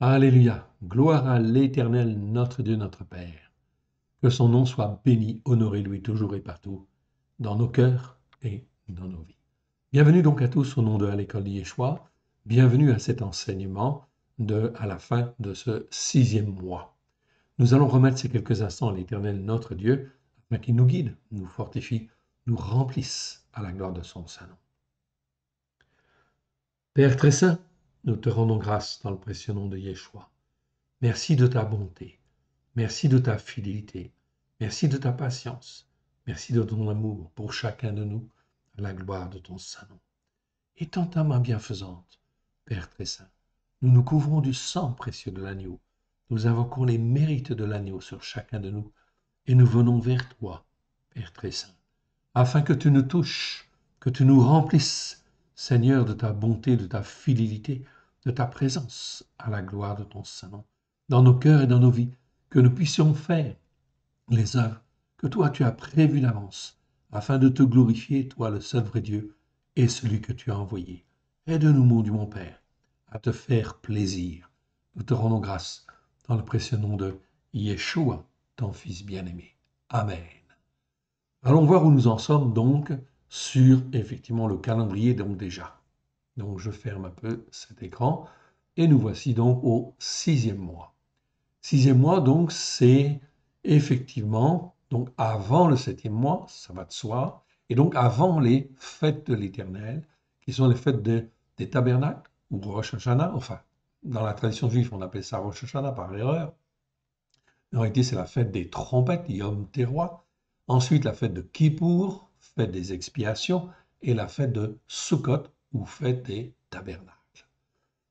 Alléluia. Gloire à l'Éternel, notre Dieu, notre Père. Que son nom soit béni, honoré, lui, toujours et partout, dans nos cœurs et dans nos vies. Bienvenue donc à tous au nom de l'école d'Yeshua. Bienvenue à cet enseignement à la fin de ce 6e mois. Nous allons remettre ces quelques instants à l'Éternel, notre Dieu, afin qu'il nous guide, nous fortifie, nous remplisse à la gloire de son Saint-Nom. Père très saint, nous te rendons grâce dans le précieux nom de Yeshua. Merci de ta bonté. Merci de ta fidélité. Merci de ta patience. Merci de ton amour pour chacun de nous, à la gloire de ton Saint-Nom. Étends ta main bienfaisante, Père très saint. Nous nous couvrons du sang précieux de l'agneau. Nous invoquons les mérites de l'agneau sur chacun de nous et nous venons vers toi, Père très saint, afin que tu nous touches, que tu nous remplisses, Seigneur, de ta bonté, de ta fidélité, de ta présence, à la gloire de ton Saint-Nom, dans nos cœurs et dans nos vies, que nous puissions faire les œuvres que toi tu as prévues d'avance, afin de te glorifier, toi le seul vrai Dieu, et celui que tu as envoyé. Aide-nous, mon Dieu, mon Père, à te faire plaisir. Nous te rendons grâce dans le précieux nom de Yeshua, ton Fils bien-aimé. Amen. Allons voir où nous en sommes donc sur effectivement le calendrier donc déjà. Donc je ferme un peu cet écran et nous voici donc au 6e mois. 6e mois donc c'est effectivement donc avant le 7e mois, ça va de soi, et donc avant les fêtes de l'Éternel, qui sont les fêtes des tabernacles ou Rosh Hashanah, enfin dans la tradition juive on appelle ça Rosh Hashanah par erreur. En réalité, c'est la fête des trompettes, Yom Teruah. Ensuite, la fête de Kippour, fête des expiations, et la fête de Sukkot, ou fête des tabernacles.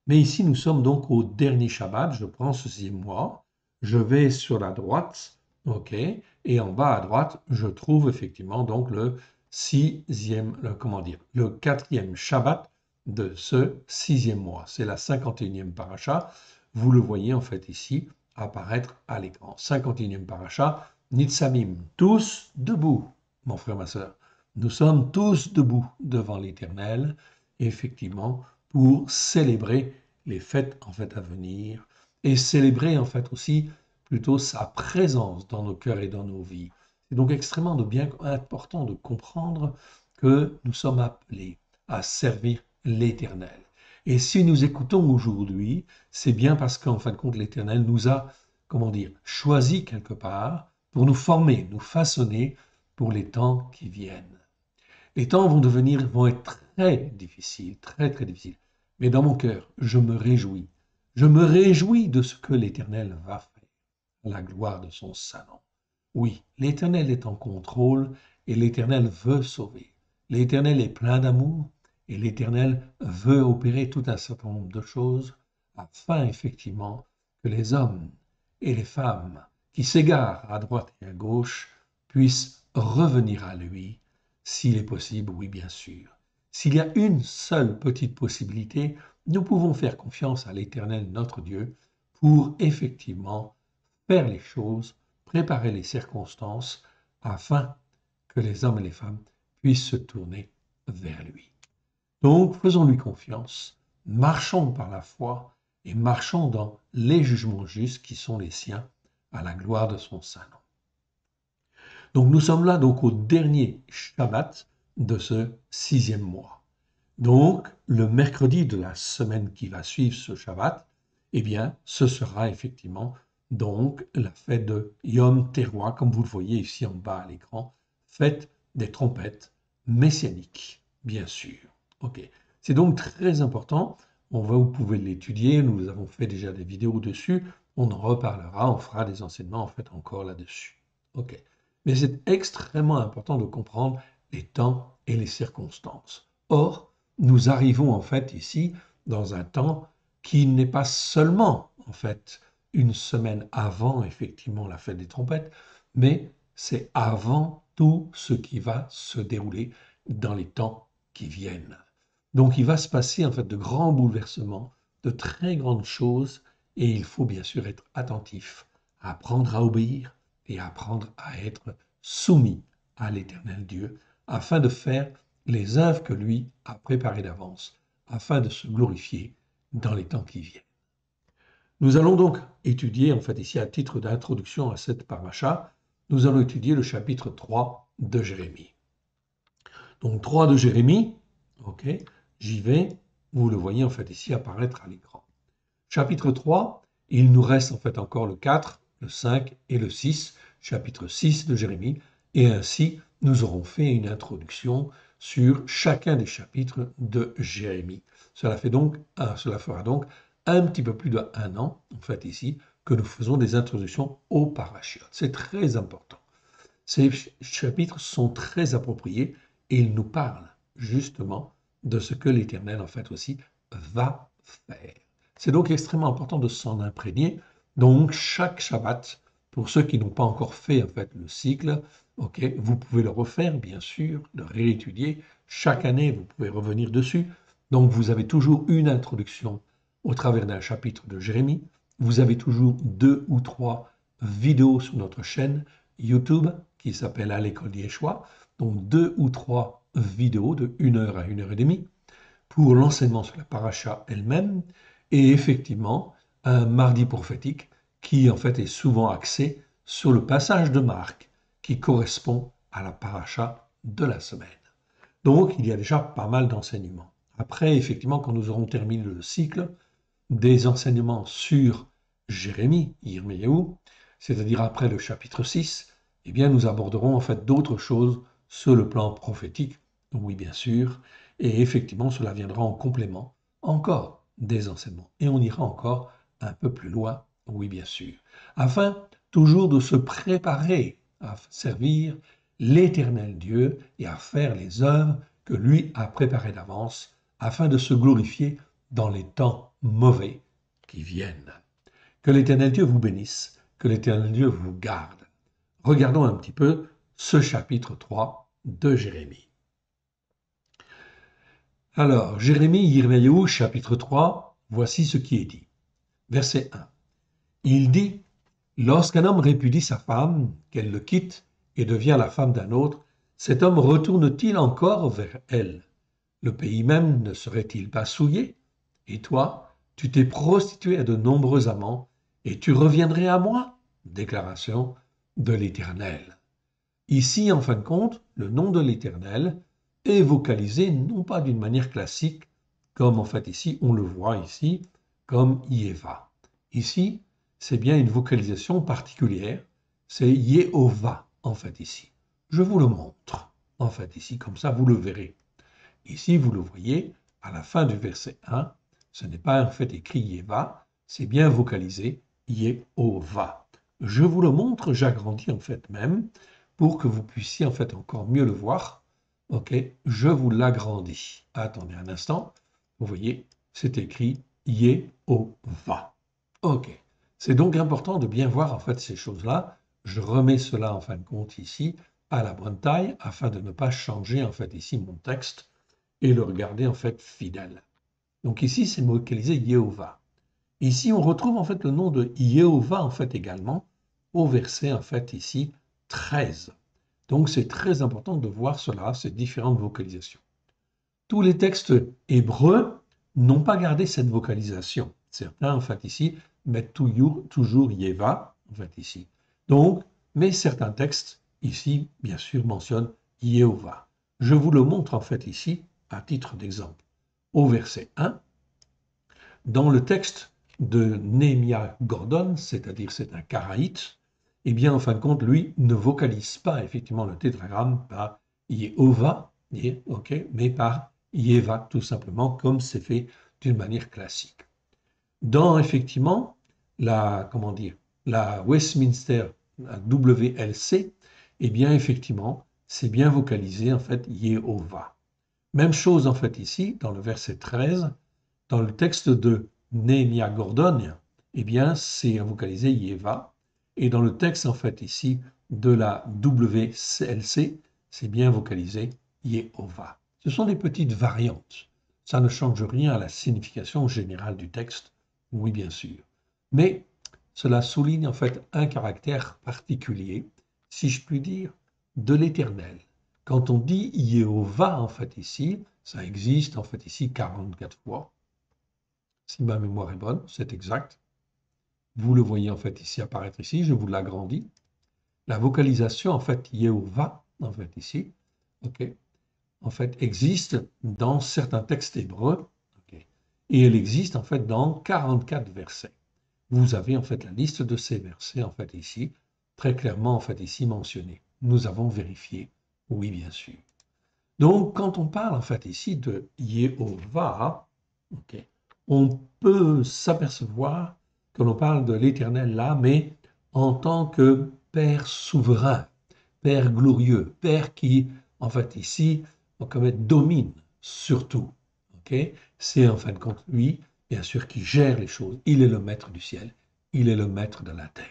Mais ici, nous sommes donc au dernier Shabbat. Je prends ce 6e mois, je vais sur la droite, ok, et en bas à droite, je trouve effectivement donc le 4e Shabbat de ce 6e mois. C'est la 51e paracha. Vous le voyez en fait ici apparaître à l'écran. 51e paracha, Nitsamim, tous debout, mon frère, ma soeur. Nous sommes tous debout devant l'Éternel, effectivement, pour célébrer les fêtes en fait à venir et célébrer en fait aussi plutôt sa présence dans nos cœurs et dans nos vies. C'est donc extrêmement bien important de comprendre que nous sommes appelés à servir l'Éternel. Et si nous écoutons aujourd'hui, c'est bien parce qu'en fin de compte, l'Éternel nous a, comment dire, choisi quelque part pour nous former, nous façonner pour les temps qui viennent. Les temps vont être très difficiles, très très difficiles. Mais dans mon cœur, je me réjouis. Je me réjouis de ce que l'Éternel va faire, à la gloire de son Saint-Nom. Oui, l'Éternel est en contrôle et l'Éternel veut sauver. L'Éternel est plein d'amour et l'Éternel veut opérer tout un certain nombre de choses afin effectivement que les hommes et les femmes qui s'égarent à droite et à gauche puissent revenir à lui, s'il est possible, oui bien sûr. S'il y a une seule petite possibilité, nous pouvons faire confiance à l'Éternel notre Dieu pour effectivement faire les choses, préparer les circonstances afin que les hommes et les femmes puissent se tourner vers lui. Donc, faisons-lui confiance, marchons par la foi et marchons dans les jugements justes qui sont les siens à la gloire de son Saint-Nom. Donc, nous sommes là donc au dernier Shabbat de ce 6e mois. Donc, le mercredi de la semaine qui va suivre ce Shabbat, eh bien, ce sera effectivement donc la fête de Yom Teruah, comme vous le voyez ici en bas à l'écran, fête des trompettes messianiques, bien sûr. Ok, c'est donc très important. Vous pouvez l'étudier. Nous avons fait déjà des vidéos dessus. On en reparlera. On fera des enseignements en fait encore là-dessus. Ok, mais c'est extrêmement important de comprendre les temps et les circonstances. Or, nous arrivons en fait ici dans un temps qui n'est pas seulement en fait une semaine avant effectivement la fête des trompettes, mais c'est avant tout ce qui va se dérouler dans les temps qui viennent. Donc il va se passer en fait de grands bouleversements, de très grandes choses, et il faut bien sûr être attentif, apprendre à obéir et apprendre à être soumis à l'Éternel Dieu, afin de faire les œuvres que lui a préparées d'avance, afin de se glorifier dans les temps qui viennent. Nous allons donc étudier, en fait, ici, à titre d'introduction à cette paracha, nous allons étudier le chapitre 3 de Jérémie. Donc 3 de Jérémie, ok, j'y vais, vous le voyez en fait ici apparaître à l'écran. Chapitre 3, il nous reste en fait encore le 4, le 5 et le 6, chapitre 6 de Jérémie, et ainsi nous aurons fait une introduction sur chacun des chapitres de Jérémie. Cela fera donc un petit peu plus d'1 an, en fait ici, que nous faisons des introductions aux parachiotes. C'est très important. Ces chapitres sont très appropriés et ils nous parlent justement de ce que l'Éternel, en fait aussi, va faire. C'est donc extrêmement important de s'en imprégner. Donc, chaque Shabbat, pour ceux qui n'ont pas encore fait en fait le cycle, ok, vous pouvez le refaire, bien sûr, le réétudier. Chaque année, vous pouvez revenir dessus. Donc, vous avez toujours une introduction au travers d'un chapitre de Jérémie. Vous avez toujours 2 ou 3 vidéos sur notre chaîne YouTube qui s'appelle À l'école d'Yeshua. Donc, 2 ou 3 vidéos de 1 heure à 1 heure et demie pour l'enseignement sur la paracha elle-même, et effectivement un mardi prophétique qui en fait est souvent axé sur le passage de Marc qui correspond à la paracha de la semaine. Donc il y a déjà pas mal d'enseignements. Après, effectivement, quand nous aurons terminé le cycle des enseignements sur Jérémie, Yirmiyahu, c'est-à-dire après le chapitre 6, eh bien nous aborderons en fait d'autres choses sur le plan prophétique, oui bien sûr, et effectivement cela viendra en complément encore des enseignements. Et on ira encore un peu plus loin, oui bien sûr, afin toujours de se préparer à servir l'Éternel Dieu et à faire les œuvres que lui a préparées d'avance, afin de se glorifier dans les temps mauvais qui viennent. Que l'Éternel Dieu vous bénisse, que l'Éternel Dieu vous garde. Regardons un petit peu ce chapitre 3 de Jérémie. Alors, Jérémie, Yirmiyahu, chapitre 3, voici ce qui est dit. Verset 1. Il dit, lorsqu'un homme répudie sa femme, qu'elle le quitte et devient la femme d'un autre, cet homme retourne-t-il encore vers elle? Le pays même ne serait-il pas souillé? Et toi, tu t'es prostitué à de nombreux amants, et tu reviendrais à moi? Déclaration de l'Éternel. Ici, en fin de compte, le nom de l'Éternel est vocalisé non pas d'une manière classique, comme en fait ici, on le voit ici, comme Yéva. Ici, c'est bien une vocalisation particulière, c'est Yehovah, en fait ici. Je vous le montre, en fait ici, comme ça vous le verrez. Ici, vous le voyez, à la fin du verset 1, ce n'est pas en fait écrit Yéva, c'est bien vocalisé Yehovah. Je vous le montre, j'agrandis en fait même, pour que vous puissiez en fait encore mieux le voir. Ok, je vous l'agrandis. Attendez un instant, vous voyez, c'est écrit Yehovah. Ok, c'est donc important de bien voir en fait ces choses-là. Je remets cela en fin de compte ici à la bonne taille afin de ne pas changer en fait ici mon texte et le regarder en fait fidèle. Donc ici, c'est localisé Yehovah. Ici, on retrouve en fait le nom de Yehovah en fait également au verset en fait ici 13. Donc c'est très important de voir cela, ces différentes vocalisations. Tous les textes hébreux n'ont pas gardé cette vocalisation. Certains en fait ici mettent toujours Yeva en fait ici. Donc, mais certains textes ici, bien sûr, mentionnent Yehovah. Je vous le montre en fait ici à titre d'exemple. Au verset 1, dans le texte de Nehemiah Gordon, c'est-à-dire c'est un karaïte, eh bien, en fin de compte, lui ne vocalise pas effectivement le tétragramme par Yehovah, mais par Yeva, tout simplement, comme c'est fait d'une manière classique. Dans effectivement la Westminster la WLC, eh bien effectivement, c'est bien vocalisé en fait Yehovah. Même chose en fait ici, dans le verset 13, dans le texte de Nehemiah Gordon, eh bien c'est vocalisé Yeva, et dans le texte en fait ici de la WLC, c'est bien vocalisé Yehovah. Ce sont des petites variantes. Ça ne change rien à la signification générale du texte, oui bien sûr. Mais cela souligne en fait un caractère particulier, si je puis dire, de l'Éternel. Quand on dit Yehovah en fait ici, ça existe en fait ici 44 fois. Si ma mémoire est bonne, c'est exact. Vous le voyez en fait ici apparaître ici, je vous l'agrandis. La vocalisation en fait Yehovah, en fait ici, ok, en fait existe dans certains textes hébreux, ok, et elle existe en fait dans 44 versets. Vous avez en fait la liste de ces versets en fait ici, très clairement en fait ici mentionné. Nous avons vérifié, oui bien sûr. Donc quand on parle en fait ici de Yehovah, ok, on peut s'apercevoir que l'on parle de l'Éternel là, mais en tant que Père souverain, Père glorieux, Père qui en fait ici comme domine sur tout. Ok, c'est en fin de compte lui, bien sûr, qui gère les choses. Il est le maître du ciel, il est le maître de la terre.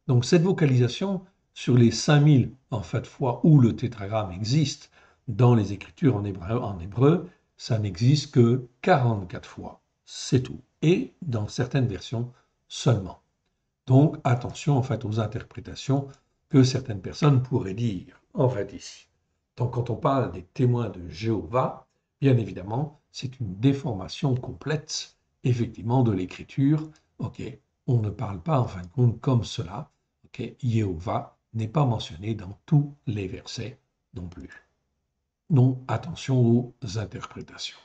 Donc cette vocalisation sur les 5000 en fait fois où le tétragramme existe dans les Écritures en hébreu, ça n'existe que 44 fois, c'est tout. Et dans certaines versions seulement. Donc attention en fait aux interprétations que certaines personnes pourraient dire en fait ici. Donc quand on parle des témoins de Jéhovah, bien évidemment, c'est une déformation complète effectivement de l'écriture. Ok, on ne parle pas en fin de compte comme cela. Ok, Jéhovah n'est pas mentionné dans tous les versets non plus. Donc attention aux interprétations.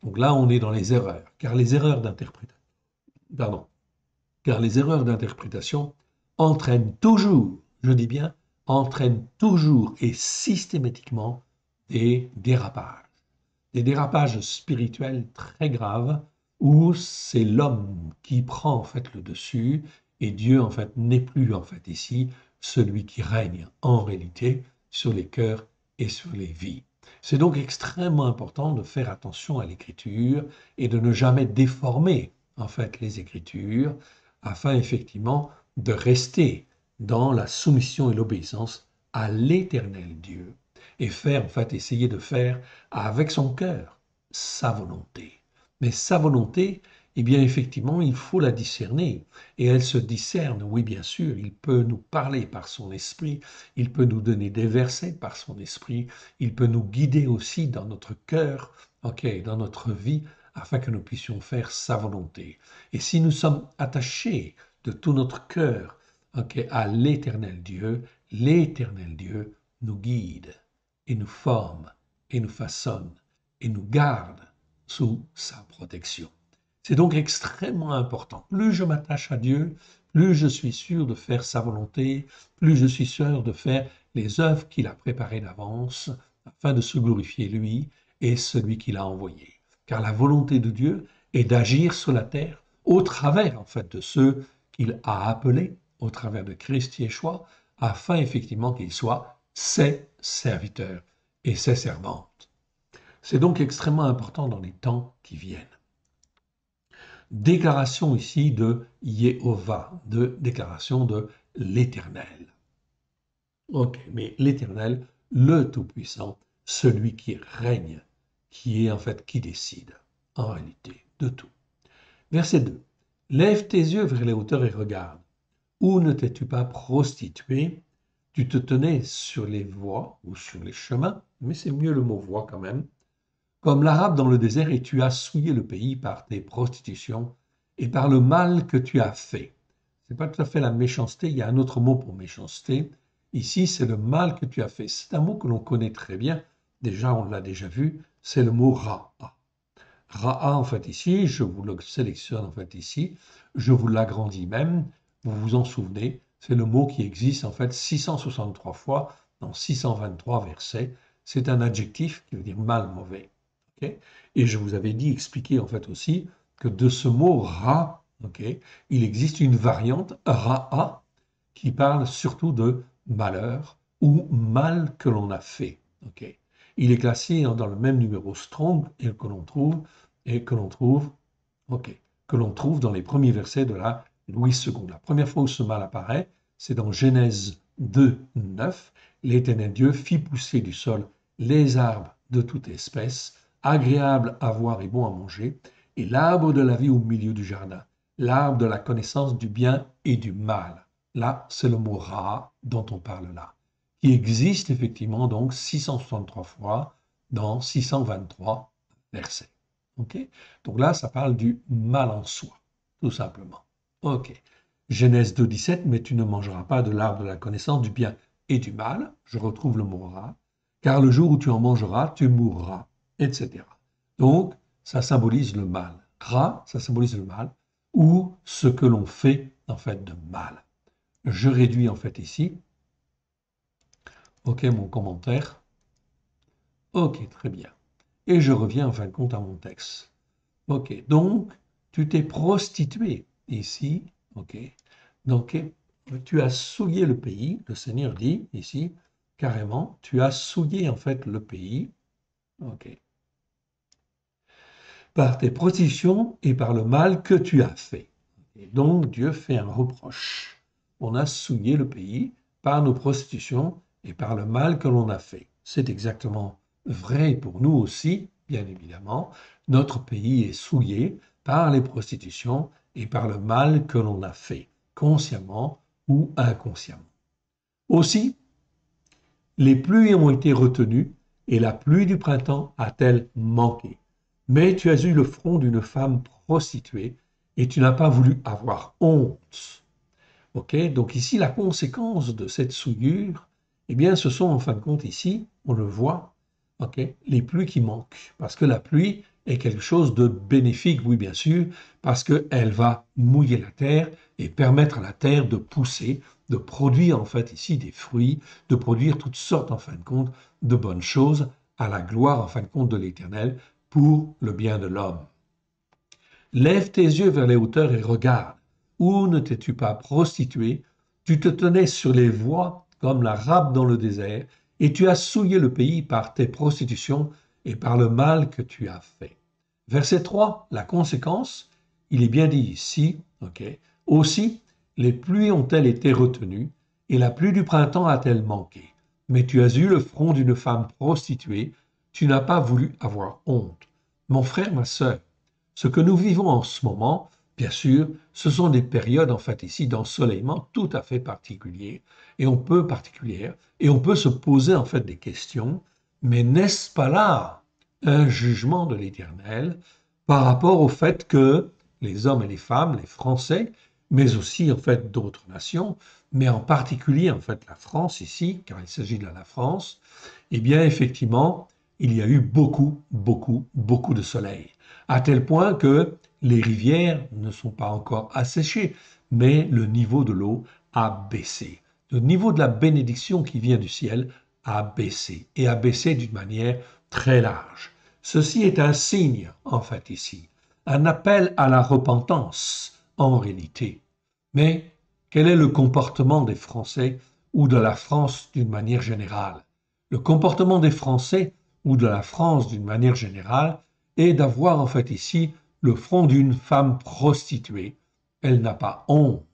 Donc là, on est dans les erreurs, car les erreurs d'interprétation, pardon, car les erreurs d'interprétation entraînent toujours, je dis bien, entraînent toujours et systématiquement des dérapages spirituels très graves où c'est l'homme qui prend en fait le dessus et Dieu en fait n'est plus en fait ici celui qui règne en réalité sur les cœurs et sur les vies. C'est donc extrêmement important de faire attention à l'écriture et de ne jamais déformer en fait les écritures afin effectivement de rester dans la soumission et l'obéissance à l'éternel Dieu et faire, en fait, essayer de faire avec son cœur sa volonté. Mais sa volonté, eh bien, effectivement, il faut la discerner. Et elle se discerne, oui, bien sûr, il peut nous parler par son esprit, il peut nous donner des versets par son esprit, il peut nous guider aussi dans notre cœur, ok, dans notre vie, afin que nous puissions faire sa volonté. Et si nous sommes attachés de tout notre cœur, ok, à l'éternel Dieu nous guide et nous forme et nous façonne et nous garde sous sa protection. C'est donc extrêmement important. Plus je m'attache à Dieu, plus je suis sûr de faire sa volonté, plus je suis sûr de faire les œuvres qu'il a préparées d'avance afin de se glorifier lui et celui qu'il a envoyé. Car la volonté de Dieu est d'agir sur la terre au travers en fait de ceux qu'il a appelés, au travers de Christ Yeshua, afin effectivement qu'ils soient ses serviteurs et ses servantes. C'est donc extrêmement important dans les temps qui viennent. Déclaration ici de Yehovah, de déclaration de l'Éternel. Ok, mais l'Éternel, le Tout-Puissant, celui qui règne, qui est en fait qui décide, en réalité, de tout. Verset 2. Lève tes yeux vers les hauteurs et regarde. Où ne t'es-tu pas prostitué? Tu te tenais sur les voies ou sur les chemins, mais c'est mieux le mot voie quand même, comme l'Arabe dans le désert, et tu as souillé le pays par tes prostitutions et par le mal que tu as fait. Ce n'est pas tout à fait la méchanceté, il y a un autre mot pour méchanceté. Ici, c'est le mal que tu as fait. C'est un mot que l'on connaît très bien. Déjà, on l'a déjà vu, c'est le mot ra'a. Ra'a, en fait, ici, je vous le sélectionne, en fait, ici, je vous l'agrandis même, vous vous en souvenez, c'est le mot qui existe, en fait, 663 fois dans 623 versets. C'est un adjectif qui veut dire mal, mauvais. Okay, et je vous avais dit, expliqué, en fait, aussi, que de ce mot ra, okay, il existe une variante, ra'a, qui parle surtout de malheur ou mal que l'on a fait. Okay. Il est classé dans le même numéro Strong et que l'on trouve que l'on trouve dans les premiers versets de la Louis II. La première fois où ce mal apparaît, c'est dans Genèse 2, 9. L'Éternel Dieu fit pousser du sol les arbres de toute espèce, agréables à voir et bons à manger, et l'arbre de la vie au milieu du jardin, l'arbre de la connaissance du bien et du mal. Là, c'est le mot Ra dont on parle là, qui existe effectivement donc 663 fois dans 623 versets. Okay, donc là, ça parle du mal en soi, tout simplement. Ok. Genèse 2, 17, mais tu ne mangeras pas de l'arbre de la connaissance du bien et du mal. Je retrouve le mot rat, car le jour où tu en mangeras, tu mourras, etc. Donc, ça symbolise le mal. Rat, ça symbolise le mal, ou ce que l'on fait en fait de mal. Je réduis en fait ici. Ok, mon commentaire. Ok, très bien. Et je reviens en fin de compte à mon texte. Ok, donc tu t'es prostitué ici. Ok, donc tu as souillé le pays. Le Seigneur dit ici carrément, tu as souillé en fait le pays. Ok, par tes prostitutions et par le mal que tu as fait. Et donc Dieu fait un reproche. On a souillé le pays par nos prostitutions et par le mal que l'on a fait. C'est exactement vrai pour nous aussi, bien évidemment. Notre pays est souillé par les prostitutions et par le mal que l'on a fait, consciemment ou inconsciemment. Aussi, les pluies ont été retenues et la pluie du printemps a-t-elle manqué. Mais tu as eu le front d'une femme prostituée et tu n'as pas voulu avoir honte. Ok, donc ici, la conséquence de cette souillure, eh bien, ce sont en fin de compte ici, on le voit, ok, les pluies qui manquent. Parce que la pluie est quelque chose de bénéfique, oui, bien sûr, parce qu'elle va mouiller la terre et permettre à la terre de pousser, de produire en fait ici des fruits, de produire toutes sortes en fin de compte de bonnes choses à la gloire en fin de compte de l'Éternel pour le bien de l'homme. Lève tes yeux vers les hauteurs et regarde. Où ne t'es-tu pas prostitué? Tu te tenais sur les voies comme la rame dans le désert, et tu as souillé le pays par tes prostitutions et par le mal que tu as fait. Verset 3, la conséquence, il est bien dit ici, ok. Aussi, les pluies ont-elles été retenues, et la pluie du printemps a-t-elle manqué? Mais tu as eu le front d'une femme prostituée, tu n'as pas voulu avoir honte. Mon frère, ma sœur, ce que nous vivons en ce moment, bien sûr, ce sont des périodes en fait ici d'ensoleillement tout à fait particulières et on peut se poser en fait des questions, mais n'est-ce pas là un jugement de l'Éternel par rapport au fait que les hommes et les femmes, les Français, mais aussi en fait d'autres nations, mais en particulier en fait la France ici, car il s'agit de la France, eh bien effectivement, il y a eu beaucoup, beaucoup, beaucoup de soleil à tel point que les rivières ne sont pas encore asséchées, mais le niveau de l'eau a baissé. Le niveau de la bénédiction qui vient du ciel a baissé, et a baissé d'une manière très large. Ceci est un signe, en fait, ici, un appel à la repentance, en réalité. Mais quel est le comportement des Français ou de la France d'une manière générale? Le comportement des Français ou de la France d'une manière générale et d'avoir en fait ici le front d'une femme prostituée. Elle n'a pas honte.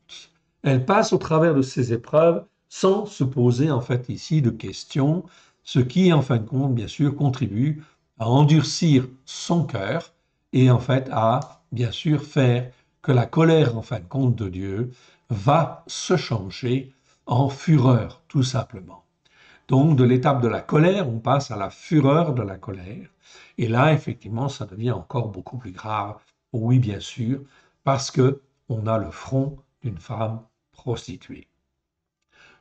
Elle passe au travers de ces épreuves sans se poser en fait ici de questions, ce qui en fin de compte bien sûr contribue à endurcir son cœur et en fait à bien sûr faire que la colère en fin de compte de Dieu va se changer en fureur tout simplement. Donc, de l'étape de la colère, on passe à la fureur de la colère. Et là, effectivement, ça devient encore beaucoup plus grave. Oui, bien sûr, parce que on a le front d'une femme prostituée.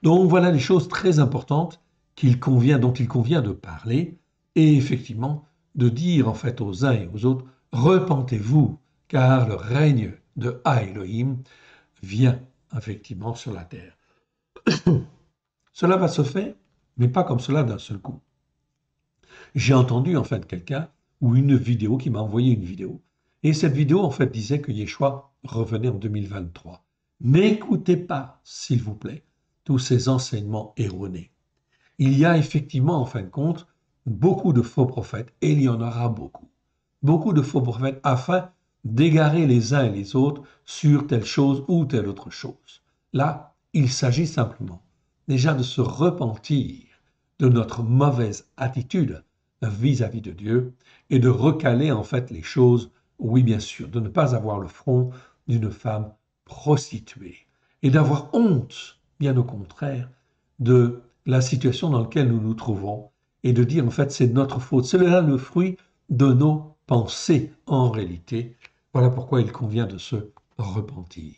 Donc, voilà les choses très importantes dont il convient de parler et effectivement de dire en fait aux uns et aux autres, repentez-vous, car le règne de Ha Elohim vient effectivement sur la terre. Cela va se faire, mais pas comme cela d'un seul coup. J'ai entendu en fait quelqu'un ou une vidéo qui m'a envoyé une vidéo. Et cette vidéo en fait disait que Yeshua revenait en 2023. N'écoutez pas, s'il vous plaît, tous ces enseignements erronés. Il y a effectivement en fin de compte beaucoup de faux prophètes et il y en aura beaucoup. Beaucoup de faux prophètes afin d'égarer les uns et les autres sur telle chose ou telle autre chose. Là, il s'agit simplement déjà de se repentir de notre mauvaise attitude vis-à-vis de Dieu et de recaler en fait les choses, oui bien sûr, de ne pas avoir le front d'une femme prostituée et d'avoir honte, bien au contraire, de la situation dans laquelle nous nous trouvons et de dire en fait c'est notre faute, c'est là le fruit de nos pensées en réalité. Voilà pourquoi il convient de se repentir.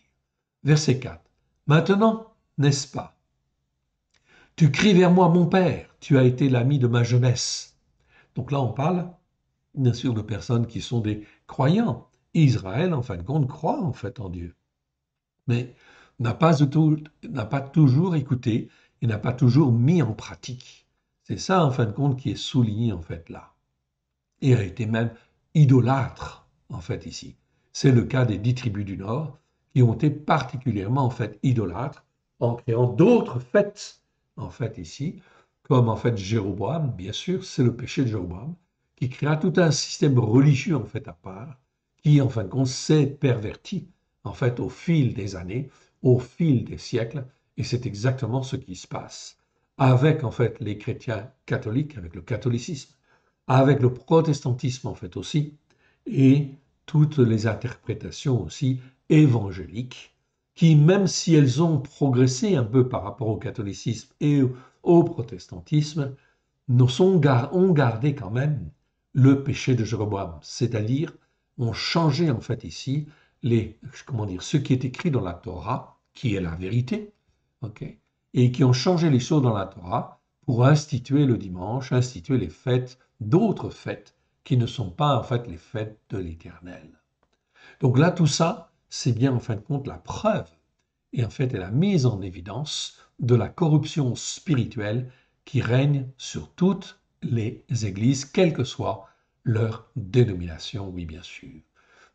Verset 4. Maintenant, n'est-ce pas? Tu cries vers moi, mon père, tu as été l'ami de ma jeunesse. Donc là, on parle, bien sûr, de personnes qui sont des croyants. Israël, en fin de compte, croit en fait en Dieu, mais n'a pas toujours écouté et n'a pas toujours mis en pratique. C'est ça, en fin de compte, qui est souligné en fait là. Et a été même idolâtre, en fait, ici. C'est le cas des 10 tribus du Nord, qui ont été particulièrement, en fait, idolâtres, en créant d'autres fêtes, en fait, ici, comme, en fait, Jéroboam, bien sûr, c'est le péché de Jéroboam, qui créa tout un système religieux, en fait, à part, qui, en fin de compte, s'est perverti, en fait, au fil des années, au fil des siècles, et c'est exactement ce qui se passe avec, en fait, les chrétiens catholiques, avec le catholicisme, avec le protestantisme en fait aussi, et toutes les interprétations aussi évangéliques, qui, même si elles ont progressé un peu par rapport au catholicisme et au protestantisme, ont gardé quand même le péché de Jéroboam, c'est-à-dire ont changé en fait ici ce qui est écrit dans la Torah, qui est la vérité, ok, et qui ont changé les choses dans la Torah pour instituer le dimanche, instituer les fêtes, d'autres fêtes qui ne sont pas en fait les fêtes de l'Éternel. Donc là, tout ça, c'est bien en fin de compte la preuve et en fait la mise en évidence de la corruption spirituelle qui règne sur toutes les églises, quelle que soit leur dénomination, oui bien sûr.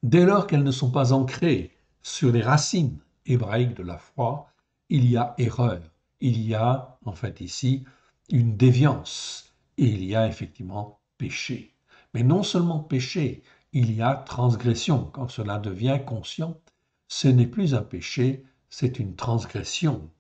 Dès lors qu'elles ne sont pas ancrées sur les racines hébraïques de la foi, il y a erreur, il y a en fait ici une déviance et il y a effectivement péché. Mais non seulement péché, il y a transgression. Quand cela devient conscient, ce n'est plus un péché, c'est une transgression,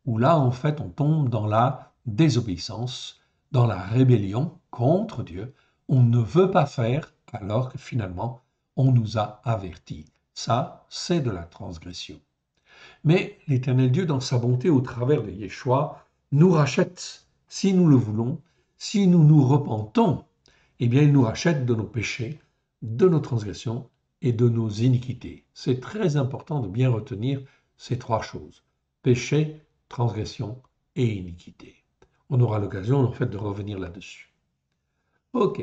où là, en fait, on tombe dans la désobéissance, dans la rébellion contre Dieu. On ne veut pas faire alors que finalement, on nous a avertis. Ça, c'est de la transgression. Mais l'Éternel Dieu, dans sa bonté, au travers de Yeshua, nous rachète, si nous le voulons, si nous nous repentons, eh bien, il nous rachète de nos péchés, de nos transgressions et de nos iniquités. C'est très important de bien retenir ces trois choses: péché, transgression et iniquité. On aura l'occasion, en fait, de revenir là-dessus. Ok.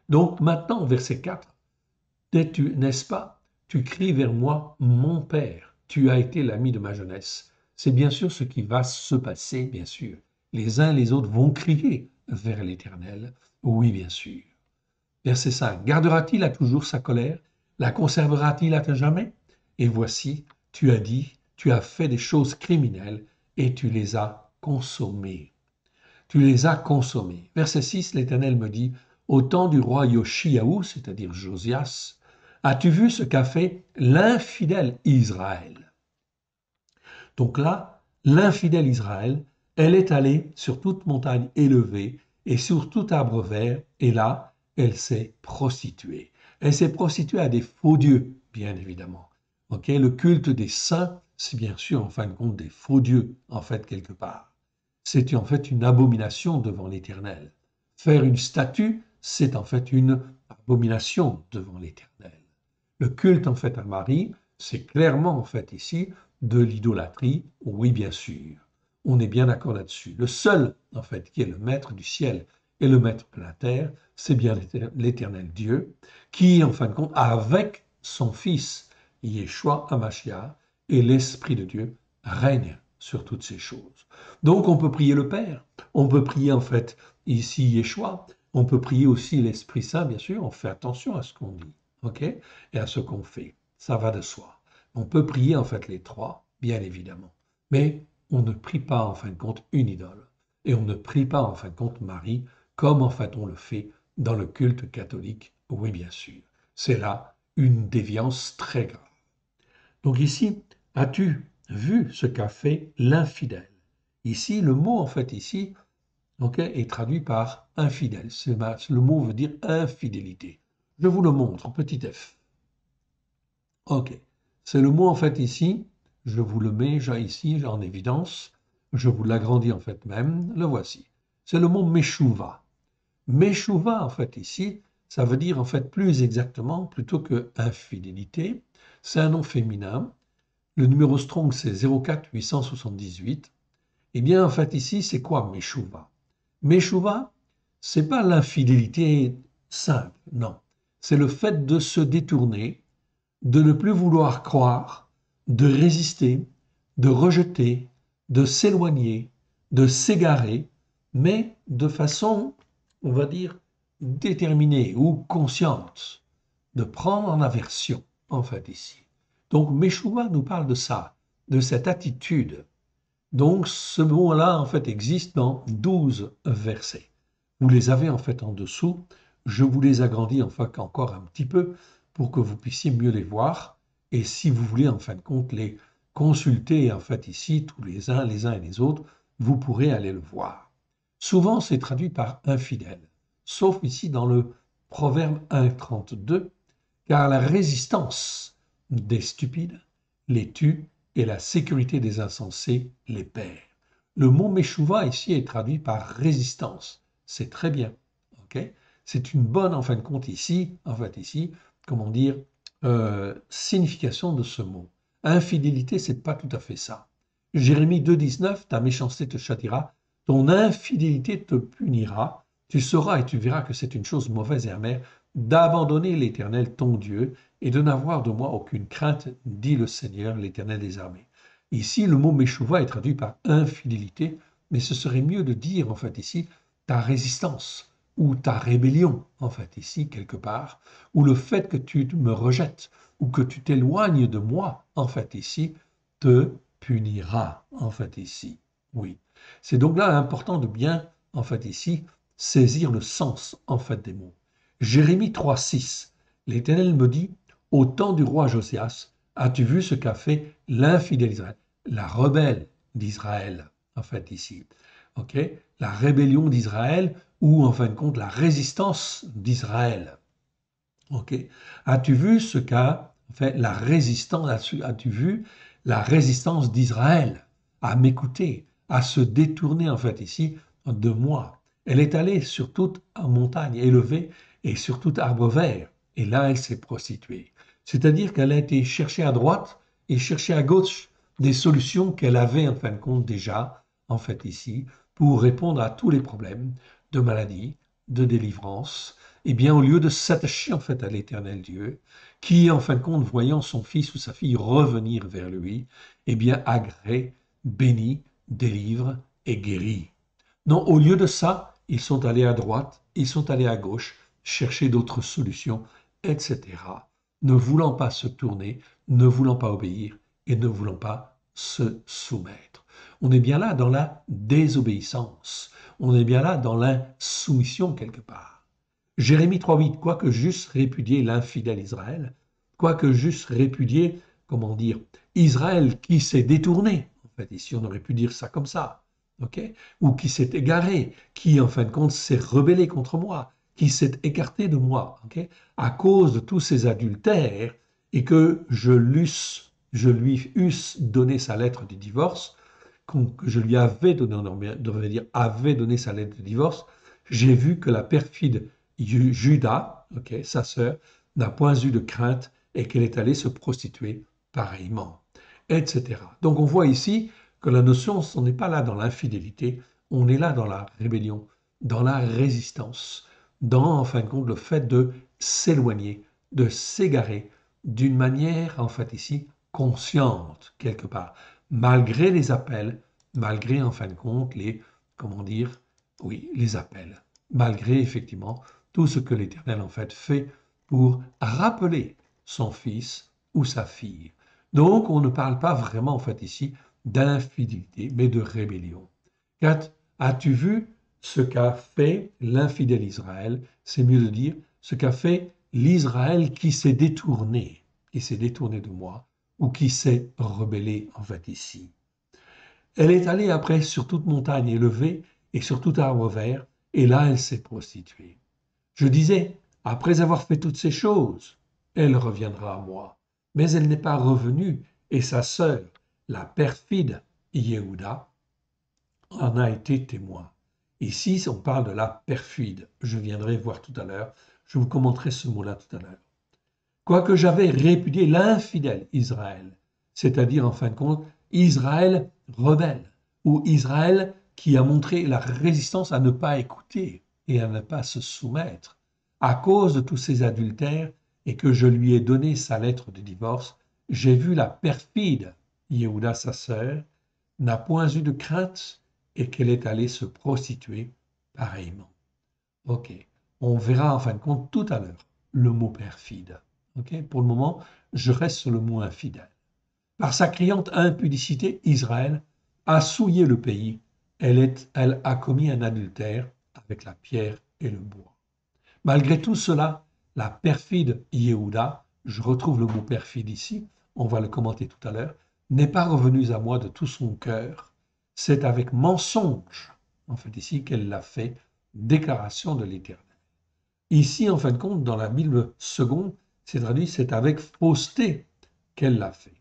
Donc, maintenant, verset 4, n'est-ce pas? Tu cries vers moi, mon Père. Tu as été l'ami de ma jeunesse. C'est bien sûr ce qui va se passer, bien sûr. Les uns et les autres vont crier vers l'Éternel. Oui, bien sûr. Verset 5. Gardera-t-il à toujours sa colère? La conservera-t-il à jamais? Et voici, tu as dit, tu as fait des choses criminelles et tu les as consommées. Tu les as consommées. Verset 6, l'Éternel me dit, au temps du roi Yoshiaou, c'est-à-dire Josias, as-tu vu ce qu'a fait l'infidèle Israël? Donc là, l'infidèle Israël, elle est allée sur toute montagne élevée et sur tout arbre vert, et là, elle s'est prostituée. Elle s'est prostituée à des faux dieux, bien évidemment. Okay? Le culte des saints, c'est bien sûr, en fin de compte, des faux dieux, en fait, quelque part. C'est en fait une abomination devant l'Éternel. Faire une statue, c'est en fait une abomination devant l'Éternel. Le culte, en fait, à Marie, c'est clairement, en fait, ici, de l'idolâtrie, oui, bien sûr. On est bien d'accord là-dessus. Le seul, en fait, qui est le maître du ciel et le maître de la terre, c'est bien l'Éternel Dieu, qui, en fin de compte, avec son Fils, Yeshua Hamashiach, et l'Esprit de Dieu, règne sur toutes ces choses. Donc, on peut prier le Père, on peut prier, en fait, ici, Yeshua, on peut prier aussi l'Esprit Saint, bien sûr, on fait attention à ce qu'on dit, ok, et à ce qu'on fait. Ça va de soi. On peut prier, en fait, les trois, bien évidemment, mais on ne prie pas, en fin de compte, une idole, et on ne prie pas, en fin de compte, Marie, comme en fait on le fait dans le culte catholique, oui bien sûr. C'est là une déviance très grave. Donc ici, as-tu vu ce qu'a fait l'infidèle? Ici, le mot en fait ici est traduit par infidèle. Le mot veut dire infidélité. Je vous le montre, petit f. Ok, c'est le mot en fait ici, je vous le mets ici en évidence, je vous l'agrandis en fait même, le voici. C'est le mot meshuva. Meshuva, en fait, ici, ça veut dire, en fait, plus exactement, plutôt que infidélité, c'est un nom féminin Le numéro Strong, c'est 04 878. Eh bien, en fait, ici, c'est quoi Meshuva? Meshuva, c'est pas l'infidélité simple, non. C'est le fait de se détourner, de ne plus vouloir croire, de résister, de rejeter, de s'éloigner, de s'égarer, mais de façon, on va dire, déterminée ou consciente, de prendre en aversion, en fait, ici. Donc, Meshuva nous parle de ça, de cette attitude. Donc, ce mot-là, en fait, existe dans 12 versets. Vous les avez, en fait, en dessous. Je vous les agrandis, en fait, encore un petit peu pour que vous puissiez mieux les voir. Et si vous voulez, en fin de compte, les consulter, en fait, ici, tous les uns et les autres, vous pourrez aller le voir. Souvent, c'est traduit par infidèle, sauf ici dans le Proverbe 1,32, car la résistance des stupides les tue et la sécurité des insensés les perd. Le mot Meshuva ici est traduit par résistance. C'est très bien. Okay, c'est une bonne, en fin de compte, ici, comment dire, signification de ce mot. Infidélité, c'est pas tout à fait ça. Jérémie 2,19, ta méchanceté te châtira, ton infidélité te punira, tu sauras et tu verras que c'est une chose mauvaise et amère d'abandonner l'Éternel ton Dieu et de n'avoir de moi aucune crainte, dit le Seigneur, l'Éternel des armées. Ici, le mot Meshuva est traduit par infidélité, mais ce serait mieux de dire, en fait, ici, ta résistance ou ta rébellion, en fait, ici, quelque part, ou le fait que tu me rejettes ou que tu t'éloignes de moi, en fait, ici, te punira, en fait, ici. Oui. C'est donc là important de bien, en fait, ici, saisir le sens, en fait, des mots. Jérémie 3,6, l'Éternel me dit, au temps du roi Josias, as-tu vu ce qu'a fait l'infidèle Israël, la rebelle d'Israël, en fait, ici. Ok, la rébellion d'Israël ou, en fin de compte, la résistance d'Israël. Ok, as-tu vu ce qu'a fait la résistance, as-tu vu la résistance d'Israël à m'écouter, à se détourner, en fait, ici, de moi? Elle est allée sur toute montagne élevée et sur tout arbre vert. Et là, elle s'est prostituée. C'est-à-dire qu'elle a été chercher à droite et chercher à gauche des solutions qu'elle avait, en fin de compte, déjà, en fait, ici, pour répondre à tous les problèmes de maladie, de délivrance. Eh bien, au lieu de s'attacher, en fait, à l'Éternel Dieu, qui, en fin de compte, voyant son fils ou sa fille revenir vers lui, eh bien, agrée, bénit, délivre et guérit. Non, au lieu de ça, ils sont allés à droite, ils sont allés à gauche, chercher d'autres solutions, etc. Ne voulant pas se tourner, ne voulant pas obéir et ne voulant pas se soumettre. On est bien là dans la désobéissance. On est bien là dans l'insoumission quelque part. Jérémie 3,8, quoique j'eusse répudié l'infidèle Israël, quoique j'eusse répudié, comment dire, Israël qui s'est détourné, en fait, ici on aurait pu dire ça comme ça, okay, ou qui s'est égaré, qui en fin de compte s'est rebellé contre moi, qui s'est écarté de moi, okay, à cause de tous ces adultères, et que je lui eusse donné sa lettre de divorce, que je lui avais donné, on devrait dire avait donné sa lettre de divorce, j'ai vu que la perfide Judas, okay, sa sœur, n'a point eu de crainte et qu'elle est allée se prostituer pareillement, etc. Donc on voit ici que la notion, on n'est pas là dans l'infidélité, on est là dans la rébellion, dans la résistance, dans, en fin de compte, le fait de s'éloigner, de s'égarer d'une manière, en fait, ici, consciente, quelque part, malgré les appels, malgré, en fin de compte, les, comment dire, oui, les appels, malgré, effectivement, tout ce que l'Éternel, en fait pour rappeler son fils ou sa fille. Donc, on ne parle pas vraiment, en fait, ici, d'infidélité, mais de rébellion. As-tu vu ce qu'a fait l'infidèle Israël? C'est mieux de dire ce qu'a fait l'Israël qui s'est détourné de moi, ou qui s'est rebellé, en fait, ici. Elle est allée après sur toute montagne élevée et sur tout arbre vert, et là elle s'est prostituée. Je disais, après avoir fait toutes ces choses, elle reviendra à moi. Mais elle n'est pas revenue, et sa sœur, la perfide Yehuda, en a été témoin. Ici, on parle de la perfide. Je viendrai voir tout à l'heure. Je vous commenterai ce mot-là tout à l'heure. Quoique j'avais répudié l'infidèle Israël, c'est-à-dire en fin de compte Israël rebelle, ou Israël qui a montré la résistance à ne pas écouter et à ne pas se soumettre à cause de tous ces adultères et que je lui ai donné sa lettre de divorce. J'ai vu la perfide Yehuda, sa sœur, n'a point eu de crainte et qu'elle est allée se prostituer pareillement. Ok, on verra en fin de compte tout à l'heure le mot perfide. Ok, pour le moment, je reste sur le mot infidèle. Par sa criante impudicité, Israël a souillé le pays. Elle a commis un adultère avec la pierre et le bois. Malgré tout cela, la perfide Yehuda, je retrouve le mot perfide ici, on va le commenter tout à l'heure, n'est pas revenue à moi de tout son cœur. C'est avec mensonge, en fait ici, qu'elle l'a fait, déclaration de l'Éternel. Ici, en fin de compte, dans la Bible seconde, c'est traduit, c'est avec fausseté qu'elle l'a fait.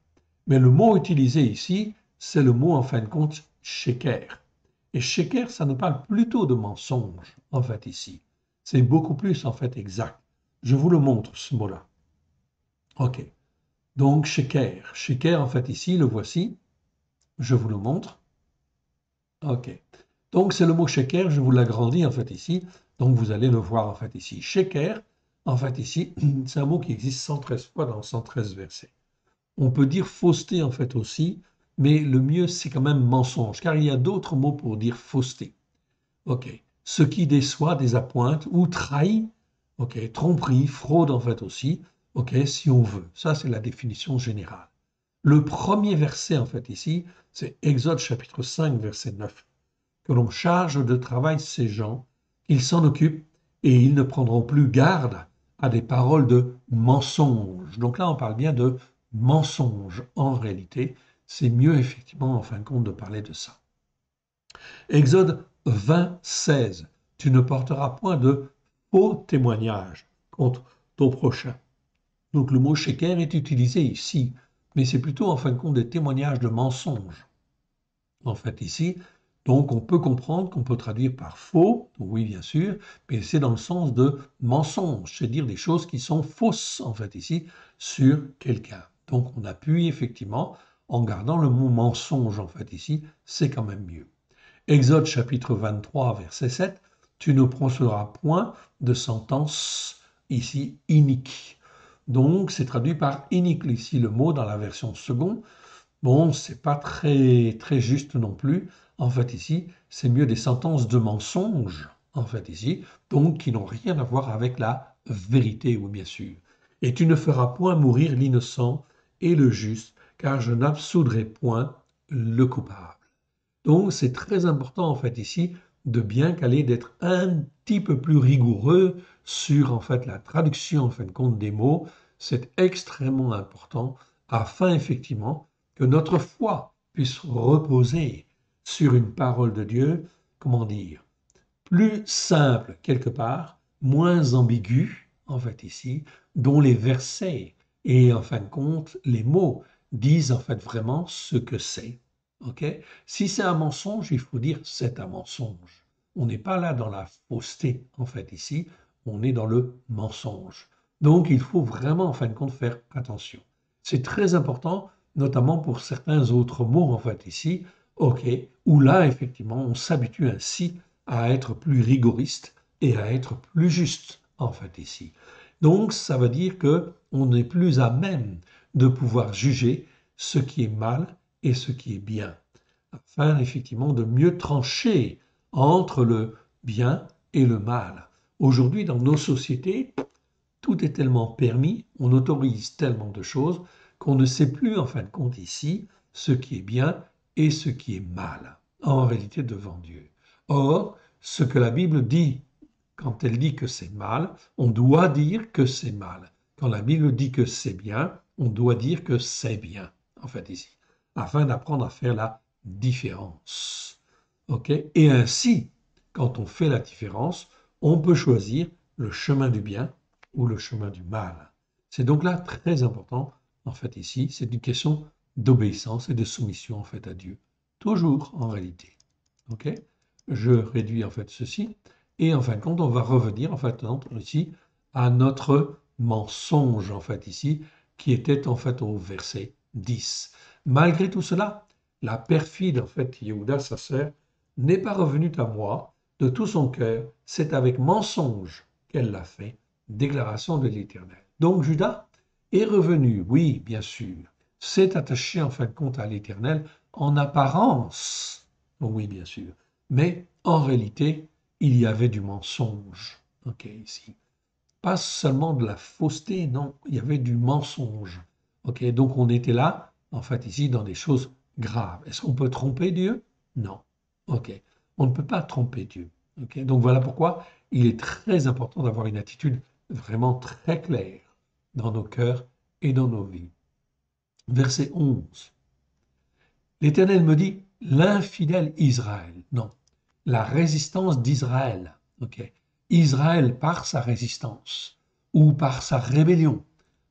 Mais le mot utilisé ici, c'est le mot, en fin de compte, sheker. Et sheker, ça nous parle plutôt de mensonge, en fait, ici. C'est beaucoup plus, en fait, exact. Je vous le montre, ce mot-là. OK. Donc, sheker. Sheker, en fait, ici, le voici. Je vous le montre. OK. Donc, c'est le mot sheker, je vous l'agrandis, en fait, ici. Donc, vous allez le voir, en fait, ici. Sheker, en fait, ici, c'est un mot qui existe 113 fois dans 113 versets. On peut dire fausseté en fait aussi, mais le mieux c'est quand même mensonge, car il y a d'autres mots pour dire fausseté. Ok, ce qui déçoit, désappointe ou trahit. Ok, tromperie, fraude en fait aussi. Ok, si on veut. Ça c'est la définition générale. Le premier verset en fait ici, c'est Exode chapitre 5 verset 9, que l'on charge de travail ces gens, qu'ils s'en occupent et ils ne prendront plus garde à des paroles de mensonge. Donc là, on parle bien de mensonge en réalité. C'est mieux effectivement en fin de compte de parler de ça. Exode 20, 16. Tu ne porteras point de faux témoignages contre ton prochain. Donc le mot sheker est utilisé ici, mais c'est plutôt en fin de compte des témoignages de mensonges. En fait ici, donc on peut comprendre qu'on peut traduire par faux, oui bien sûr, mais c'est dans le sens de mensonge, c'est dire des choses qui sont fausses en fait ici sur quelqu'un. Donc on appuie effectivement en gardant le mot mensonge en fait ici, c'est quand même mieux. Exode chapitre 23 verset 7, tu ne prononceras point de sentence ici inique. Donc c'est traduit par inique ici le mot dans la version seconde. Bon, c'est pas très juste non plus. En fait, ici, c'est mieux des sentences de mensonge, en fait, ici, donc qui n'ont rien à voir avec la vérité, oui, bien sûr. Et tu ne feras point mourir l'innocent et le juste, car je n'absoudrai point le coupable. Donc, c'est très important, en fait, ici, de bien caler, d'être un petit peu plus rigoureux sur, en fait, la traduction, en fin de compte, des mots. C'est extrêmement important afin, effectivement, que notre foi puisse reposer sur une parole de Dieu, comment dire, plus simple quelque part, moins ambiguë, en fait ici, dont les versets et en fin de compte les mots disent en fait vraiment ce que c'est. Okay. Si c'est un mensonge, il faut dire c'est un mensonge. On n'est pas là dans la fausseté en fait ici, on est dans le mensonge. Donc il faut vraiment en fin de compte faire attention. C'est très important, notamment pour certains autres mots en fait ici, ok, où là effectivement on s'habitue ainsi à être plus rigoriste et à être plus juste en fait ici. Donc ça veut dire que on n'est plus à même de pouvoir juger ce qui est mal et ce qui est bien, afin effectivement de mieux trancher entre le bien et le mal. Aujourd'hui, dans nos sociétés, tout est tellement permis, on autorise tellement de choses qu'on ne sait plus en fin de compte ici ce qui est bien et ce qui est mal, en réalité devant Dieu. Or, ce que la Bible dit, quand elle dit que c'est mal, on doit dire que c'est mal. Quand la Bible dit que c'est bien, on doit dire que c'est bien, en fait ici, afin d'apprendre à faire la différence. Ok. Et ainsi, quand on fait la différence, on peut choisir le chemin du bien ou le chemin du mal. C'est donc là très important, en fait ici, c'est une question d'obéissance et de soumission en fait à Dieu. Toujours en réalité. Ok. Je réduis en fait ceci et en fin de compte, on va revenir en fait ici à notre mensonge en fait ici, qui était en fait au verset 10. Malgré tout cela, la perfide, en fait, Yehuda, sa sœur, n'est pas revenue à moi de tout son cœur. C'est avec mensonge qu'elle l'a fait. Déclaration de l'Éternel. Donc Judas est revenu, oui, bien sûr, s'est attaché en fin de compte à l'Éternel en apparence, oui, bien sûr, mais en réalité, il y avait du mensonge. Ok, ici. Pas seulement de la fausseté, non, il y avait du mensonge. Ok, donc on était là, en fait, ici, dans des choses graves. Est-ce qu'on peut tromper Dieu? Non. Ok, on ne peut pas tromper Dieu. Ok, donc voilà pourquoi il est très important d'avoir une attitude vraiment très claire dans nos cœurs et dans nos vies. Verset 11. L'Éternel me dit, l'infidèle Israël. Non, la résistance d'Israël. Ok, Israël, par sa résistance ou par sa rébellion,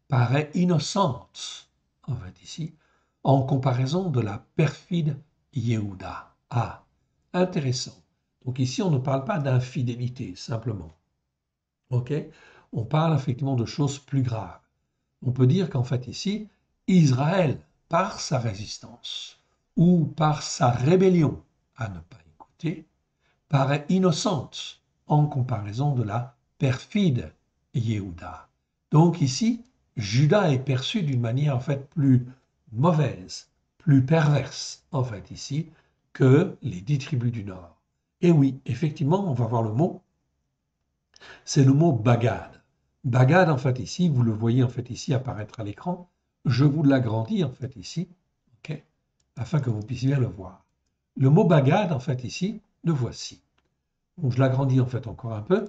paraît innocente, en fait ici, en comparaison de la perfide Yehuda. Ah, intéressant. Donc ici, on ne parle pas d'infidélité, simplement. Ok, on parle effectivement de choses plus graves. On peut dire qu'en fait ici, Israël, par sa résistance ou par sa rébellion à ne pas écouter, paraît innocente en comparaison de la perfide Yehuda. Donc ici, Judas est perçu d'une manière en fait plus mauvaise, plus perverse en fait ici que les 10 tribus du Nord. Et oui, effectivement, on va voir le mot, c'est le mot bagad. Bagad en fait ici, vous le voyez en fait ici apparaître à l'écran, je vous l'agrandis en fait ici, ok, afin que vous puissiez bien le voir. Le mot bagad en fait ici, le voici. Donc, je l'agrandis en fait encore un peu,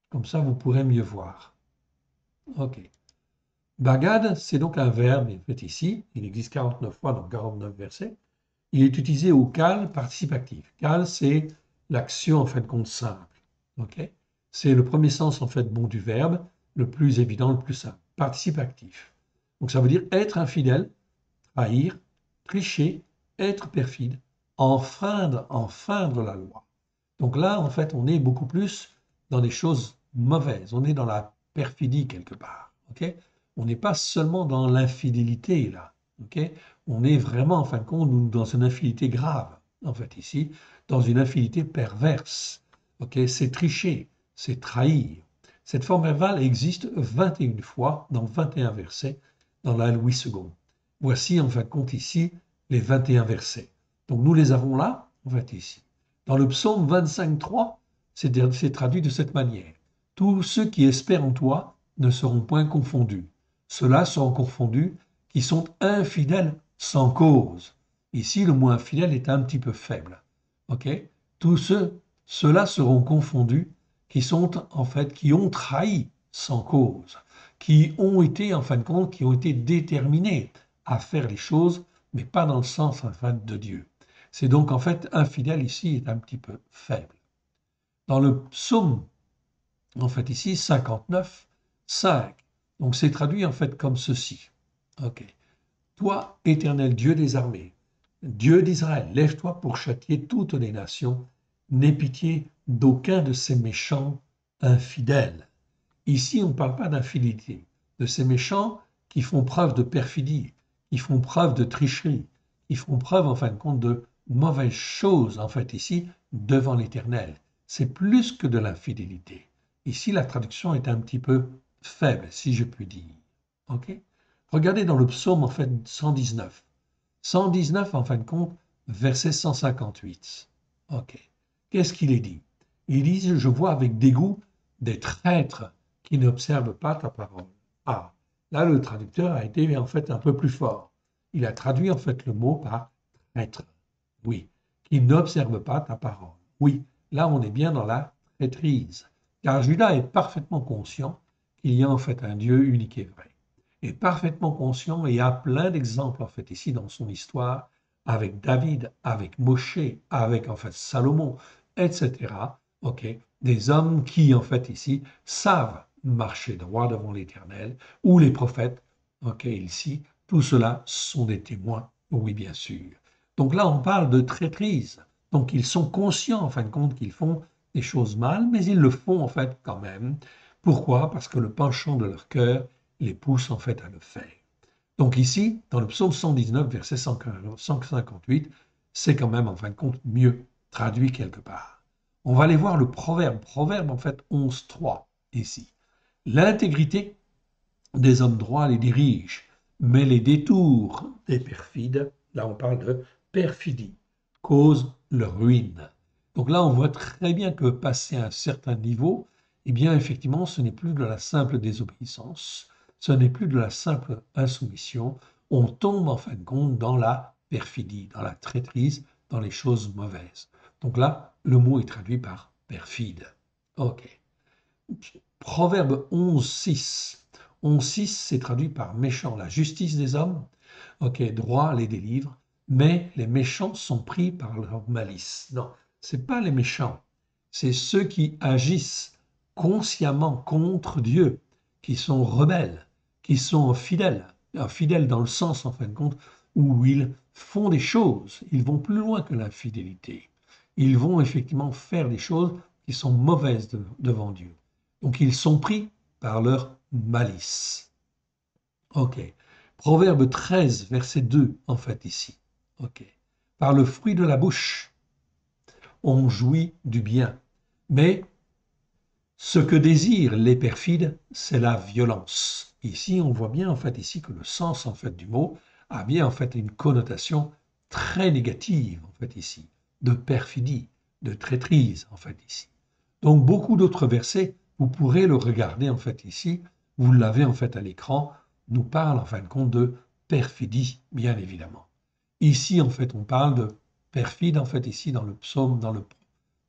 comme ça vous pourrez mieux voir. Ok. Bagad, c'est donc un verbe, en fait ici, il existe 49 fois, donc 49 versets. Il est utilisé au cal participatif. Cal, c'est l'action en fait de compte simple. Ok. C'est le premier sens en fait bon du verbe, le plus évident, le plus simple. Participe actif. Donc ça veut dire être infidèle, trahir, tricher, être perfide, enfreindre la loi. Donc là, en fait, on est beaucoup plus dans des choses mauvaises. On est dans la perfidie quelque part. Ok, on n'est pas seulement dans l'infidélité là. Ok, on est vraiment, en fin de compte, dans une infidélité grave. En fait, ici, dans une infidélité perverse. Ok, c'est tricher, c'est trahir. Cette forme verbale existe 21 fois dans 21 versets dans la Louis II. Voici, en fin de compte, ici, les 21 versets. Donc nous les avons là, en fait, ici. Dans le psaume 25.3, c'est traduit de cette manière. Tous ceux qui espèrent en toi ne seront point confondus. Ceux-là seront confondus qui sont infidèles sans cause. Ici, le mot infidèle est un petit peu faible. Ok, tous ceux-là seront confondus qui sont en fait qui ont trahi sans cause, qui ont été en fin de compte, qui ont été déterminés à faire les choses, mais pas dans le sens en fait de Dieu. C'est donc en fait infidèle ici est un petit peu faible. Dans le psaume, en fait ici, 59, 5, donc c'est traduit en fait comme ceci. Ok. Toi, éternel Dieu des armées, Dieu d'Israël, lève-toi pour châtier toutes les nations, n'aie pitié d'aucun de ces méchants infidèles. Ici, on ne parle pas d'infidélité, de ces méchants qui font preuve de perfidie, qui font preuve de tricherie, qui font preuve, en fin de compte, de mauvaises choses, en fait, ici, devant l'Éternel. C'est plus que de l'infidélité. Ici, la traduction est un petit peu faible, si je puis dire. Ok. Regardez dans le psaume, en fait, 119. 119, en fin de compte, verset 158. Ok. Qu'est-ce qu'il est dit? Il dit, je vois avec dégoût des traîtres qui n'observent pas ta parole. Ah, là, le traducteur a été en fait un peu plus fort. Il a traduit en fait le mot par traître. Oui, qui n'observent pas ta parole. Oui, là, on est bien dans la traîtrise. Car Judas est parfaitement conscient qu'il y a en fait un Dieu unique et vrai. Est parfaitement conscient et a plein d'exemples en fait ici dans son histoire avec David, avec Moshe, avec en fait Salomon, etc. Ok, des hommes qui en fait ici savent marcher droit devant l'Éternel ou les prophètes. Ok, ici, tout cela sont des témoins. Oui, bien sûr. Donc là, on parle de traîtrise. Donc ils sont conscients en fin de compte qu'ils font des choses mal, mais ils le font en fait quand même. Pourquoi? Parce que le penchant de leur cœur les pousse en fait à le faire. Donc ici, dans le psaume 119, verset 158, c'est quand même en fin de compte mieux traduit quelque part. On va aller voir le proverbe. Proverbe en fait 11.3 ici. L'intégrité des hommes droits les dirige, mais les détours des perfides, là on parle de perfidie, causent leur ruine. Donc là on voit très bien que passé un certain niveau, eh bien effectivement ce n'est plus de la simple désobéissance, ce n'est plus de la simple insoumission, on tombe en fin de compte dans la perfidie, dans la traîtrise, dans les choses mauvaises. Donc là, le mot est traduit par perfide. Ok. Proverbe 11.6. 11.6, c'est traduit par méchant. La justice des hommes, ok, droit les délivre, mais les méchants sont pris par leur malice. Non, c'est pas les méchants, c'est ceux qui agissent consciemment contre Dieu, qui sont rebelles, qui sont fidèles. Fidèles dans le sens, en fin de compte, où ils font des choses, ils vont plus loin que l'infidélité. Ils vont effectivement faire des choses qui sont mauvaises devant Dieu. Donc ils sont pris par leur malice. Ok. Proverbe 13, verset 2, en fait, ici. Ok. Par le fruit de la bouche, on jouit du bien. Mais ce que désirent les perfides, c'est la violence. Ici, on voit bien, en fait, ici, que le sens, en fait, du mot a bien, en fait, une connotation très négative, en fait, ici, de perfidie, de traîtrise, en fait, ici. Donc, beaucoup d'autres versets, vous pourrez le regarder, en fait, ici, vous l'avez, en fait, à l'écran, nous parle, en fin de compte, de perfidie, bien évidemment. Ici, en fait, on parle de perfide, en fait, ici, dans le psaume, dans le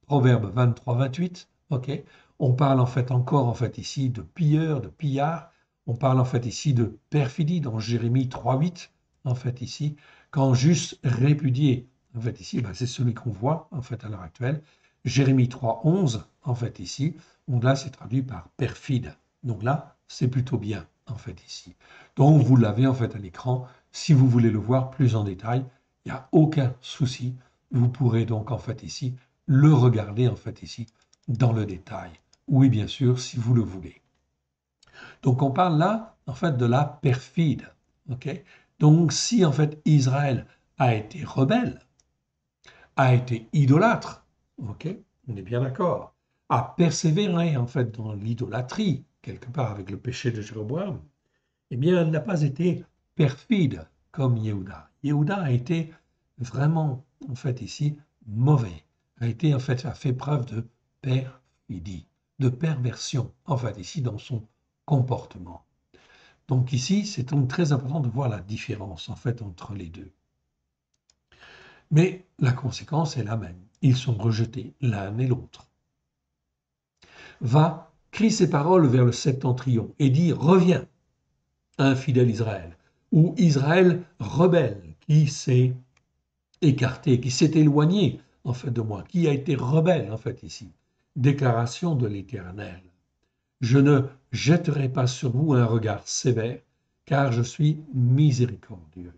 proverbe 23-28, ok. On parle, en fait, encore, en fait, ici, de pilleur, de pillard. On parle, en fait, ici, de perfidie, dans Jérémie 3.8, en fait, ici. Quand juste répudié, en fait, ici, ben, c'est celui qu'on voit, en fait, à l'heure actuelle. Jérémie 3.11, en fait, ici. Donc là, c'est traduit par perfide. Donc là, c'est plutôt bien, en fait, ici. Donc, vous l'avez, en fait, à l'écran. Si vous voulez le voir plus en détail, il n'y a aucun souci. Vous pourrez donc, en fait, ici, le regarder, en fait, ici, dans le détail. Oui, bien sûr, si vous le voulez. Donc, on parle là, en fait, de la perfide. Ok. Donc, si, en fait, Israël a été rebelle, a été idolâtre, ok, on est bien d'accord, a persévéré, en fait, dans l'idolâtrie, quelque part avec le péché de Jéroboam, eh bien, elle n'a pas été perfide comme Yehuda. Yehuda a été vraiment, en fait, ici, mauvais, a été, en fait, a fait preuve de perfidie, de perversion, en fait, ici, dans son comportement. Donc ici, c'est donc très important de voir la différence, en fait, entre les deux. Mais la conséquence est la même. Ils sont rejetés l'un et l'autre. Va, crie ses paroles vers le septentrion et dit, reviens, infidèle Israël, ou Israël rebelle, qui s'est écarté, qui s'est éloigné en fait de moi, qui a été rebelle en fait ici. Déclaration de l'Éternel. Je ne jetterai pas sur vous un regard sévère, car je suis miséricordieux.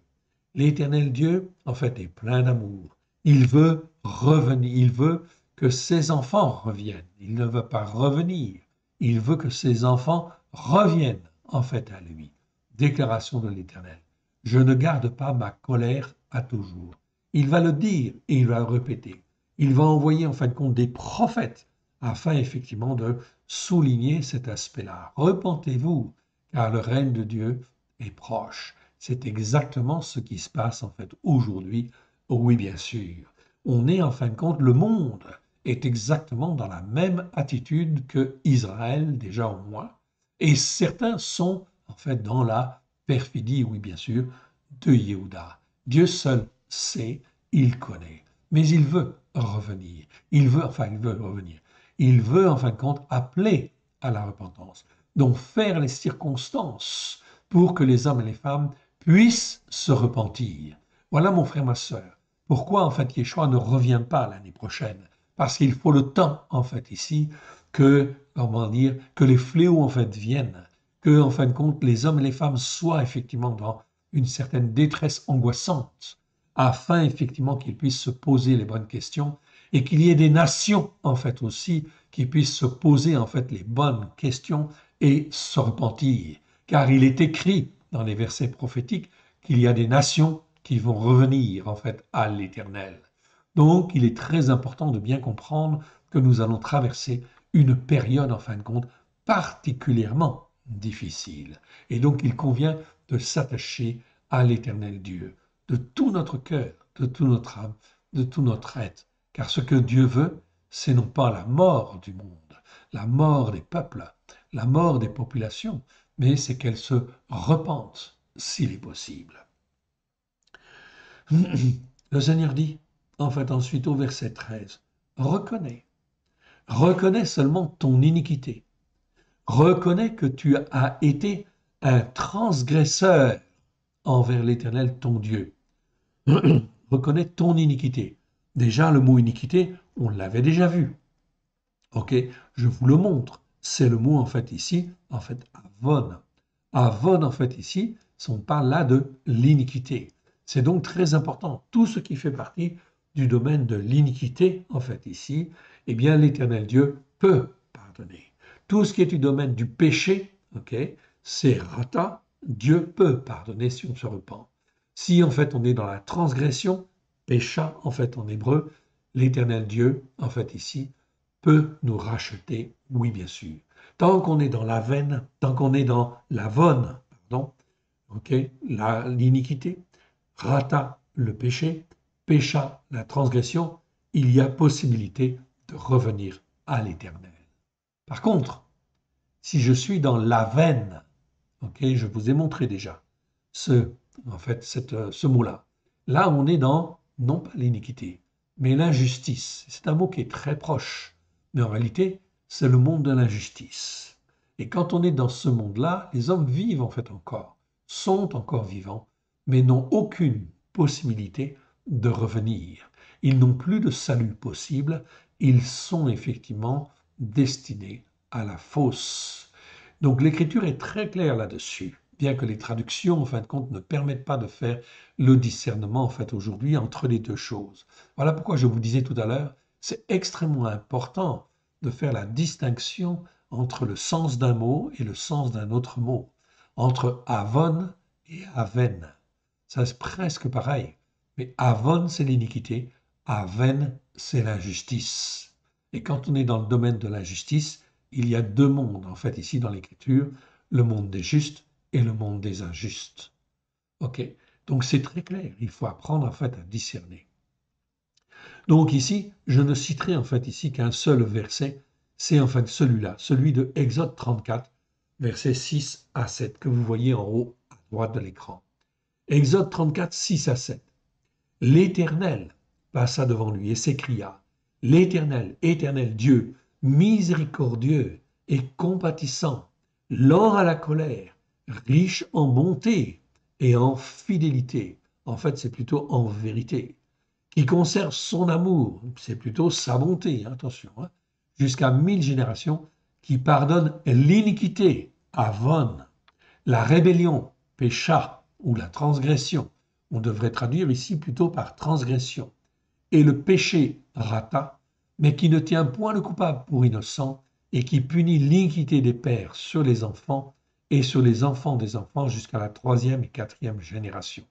L'Éternel Dieu, en fait, est plein d'amour. Il veut revenir, il veut que ses enfants reviennent. Il ne veut pas revenir, il veut que ses enfants reviennent, en fait, à lui. Déclaration de l'Éternel. Je ne garde pas ma colère à toujours. Il va le dire et il va le répéter. Il va envoyer, en fin de compte, des prophètes afin, effectivement, de souligner cet aspect-là. Repentez-vous, car le règne de Dieu est proche. C'est exactement ce qui se passe en fait aujourd'hui. Oui, bien sûr. On est en fin de compte, le monde est exactement dans la même attitude que Israël, déjà au moins. Et certains sont en fait dans la perfidie, oui, bien sûr, de Yehuda. Dieu seul sait, il connaît. Mais il veut revenir. Il veut revenir. Il veut en fin de compte appeler à la repentance. Donc faire les circonstances pour que les hommes et les femmes puissent se repentir. Voilà mon frère, ma sœur. Pourquoi en fait Yeshua ne revient pas l'année prochaine? Parce qu'il faut le temps en fait ici que, comment dire, que les fléaux en fait viennent, que en fin de compte les hommes et les femmes soient effectivement dans une certaine détresse angoissante, afin effectivement qu'ils puissent se poser les bonnes questions et qu'il y ait des nations en fait aussi qui puissent se poser en fait les bonnes questions et se repentir. Car il est écrit dans les versets prophétiques qu'il y a des nations qui vont revenir en fait à l'Éternel. Donc il est très important de bien comprendre que nous allons traverser une période en fin de compte particulièrement difficile. Et donc il convient de s'attacher à l'Éternel Dieu de tout notre cœur, de toute notre âme, de tout notre être. Car ce que Dieu veut, c'est non pas la mort du monde, la mort des peuples, la mort des populations, mais c'est qu'elles se repentent s'il est possible. Le Seigneur dit, en fait ensuite au verset 13, reconnais seulement ton iniquité, reconnais que tu as été un transgresseur envers l'Éternel ton Dieu. Reconnais ton iniquité. Déjà, le mot iniquité, on l'avait déjà vu. Ok, je vous le montre. C'est le mot en fait ici, en fait avon. Avon en fait ici, on parle là de l'iniquité. C'est donc très important. Tout ce qui fait partie du domaine de l'iniquité, en fait ici, eh bien l'Éternel Dieu peut pardonner. Tout ce qui est du domaine du péché, ok, c'est rata, Dieu peut pardonner si on se repent. Si en fait on est dans la transgression, pécha en fait en hébreu, l'Éternel Dieu, en fait ici, peut nous racheter, oui bien sûr. Tant qu'on est dans la veine, tant qu'on est dans la vonne, pardon, ok, l'iniquité, rata le péché, pécha la transgression, il y a possibilité de revenir à l'Éternel. Par contre, si je suis dans la veine, ok, je vous ai montré déjà ce mot-là. Là, on est dans non pas l'iniquité, mais l'injustice. C'est un mot qui est très proche, mais en réalité, c'est le monde de l'injustice. Et quand on est dans ce monde-là, les hommes vivent en fait encore, sont encore vivants, mais n'ont aucune possibilité de revenir. Ils n'ont plus de salut possible, ils sont effectivement destinés à la fosse. Donc l'écriture est très claire là-dessus, bien que les traductions, en fin de compte, ne permettent pas de faire le discernement, en fait, aujourd'hui, entre les deux choses. Voilà pourquoi je vous disais tout à l'heure, c'est extrêmement important de faire la distinction entre le sens d'un mot et le sens d'un autre mot, entre avon et aven. Ça, c'est presque pareil. Mais avon, c'est l'iniquité, aven, c'est l'injustice. Et quand on est dans le domaine de l'injustice, il y a deux mondes, en fait, ici dans l'Écriture, le monde des justes et le monde des injustes. OK? Donc c'est très clair, il faut apprendre en fait à discerner. Donc ici, je ne citerai en fait ici qu'un seul verset, c'est en fait celui-là, celui de Exode 34, versets 6 à 7, que vous voyez en haut à droite de l'écran. Exode 34, 6 à 7. L'Éternel passa devant lui et s'écria, l'Éternel, Éternel Dieu, miséricordieux et compatissant, lent à la colère, riche en bonté et en fidélité. En fait, c'est plutôt en vérité. Qui conserve son amour, c'est plutôt sa bonté, attention, jusqu'à 1000 générations, qui pardonne l'iniquité, avon, la rébellion, pécha, ou la transgression. On devrait traduire ici plutôt par transgression. Et le péché, rata, mais qui ne tient point le coupable pour innocent et qui punit l'iniquité des pères sur les enfants et sur les enfants des enfants jusqu'à la 3e et 4e génération.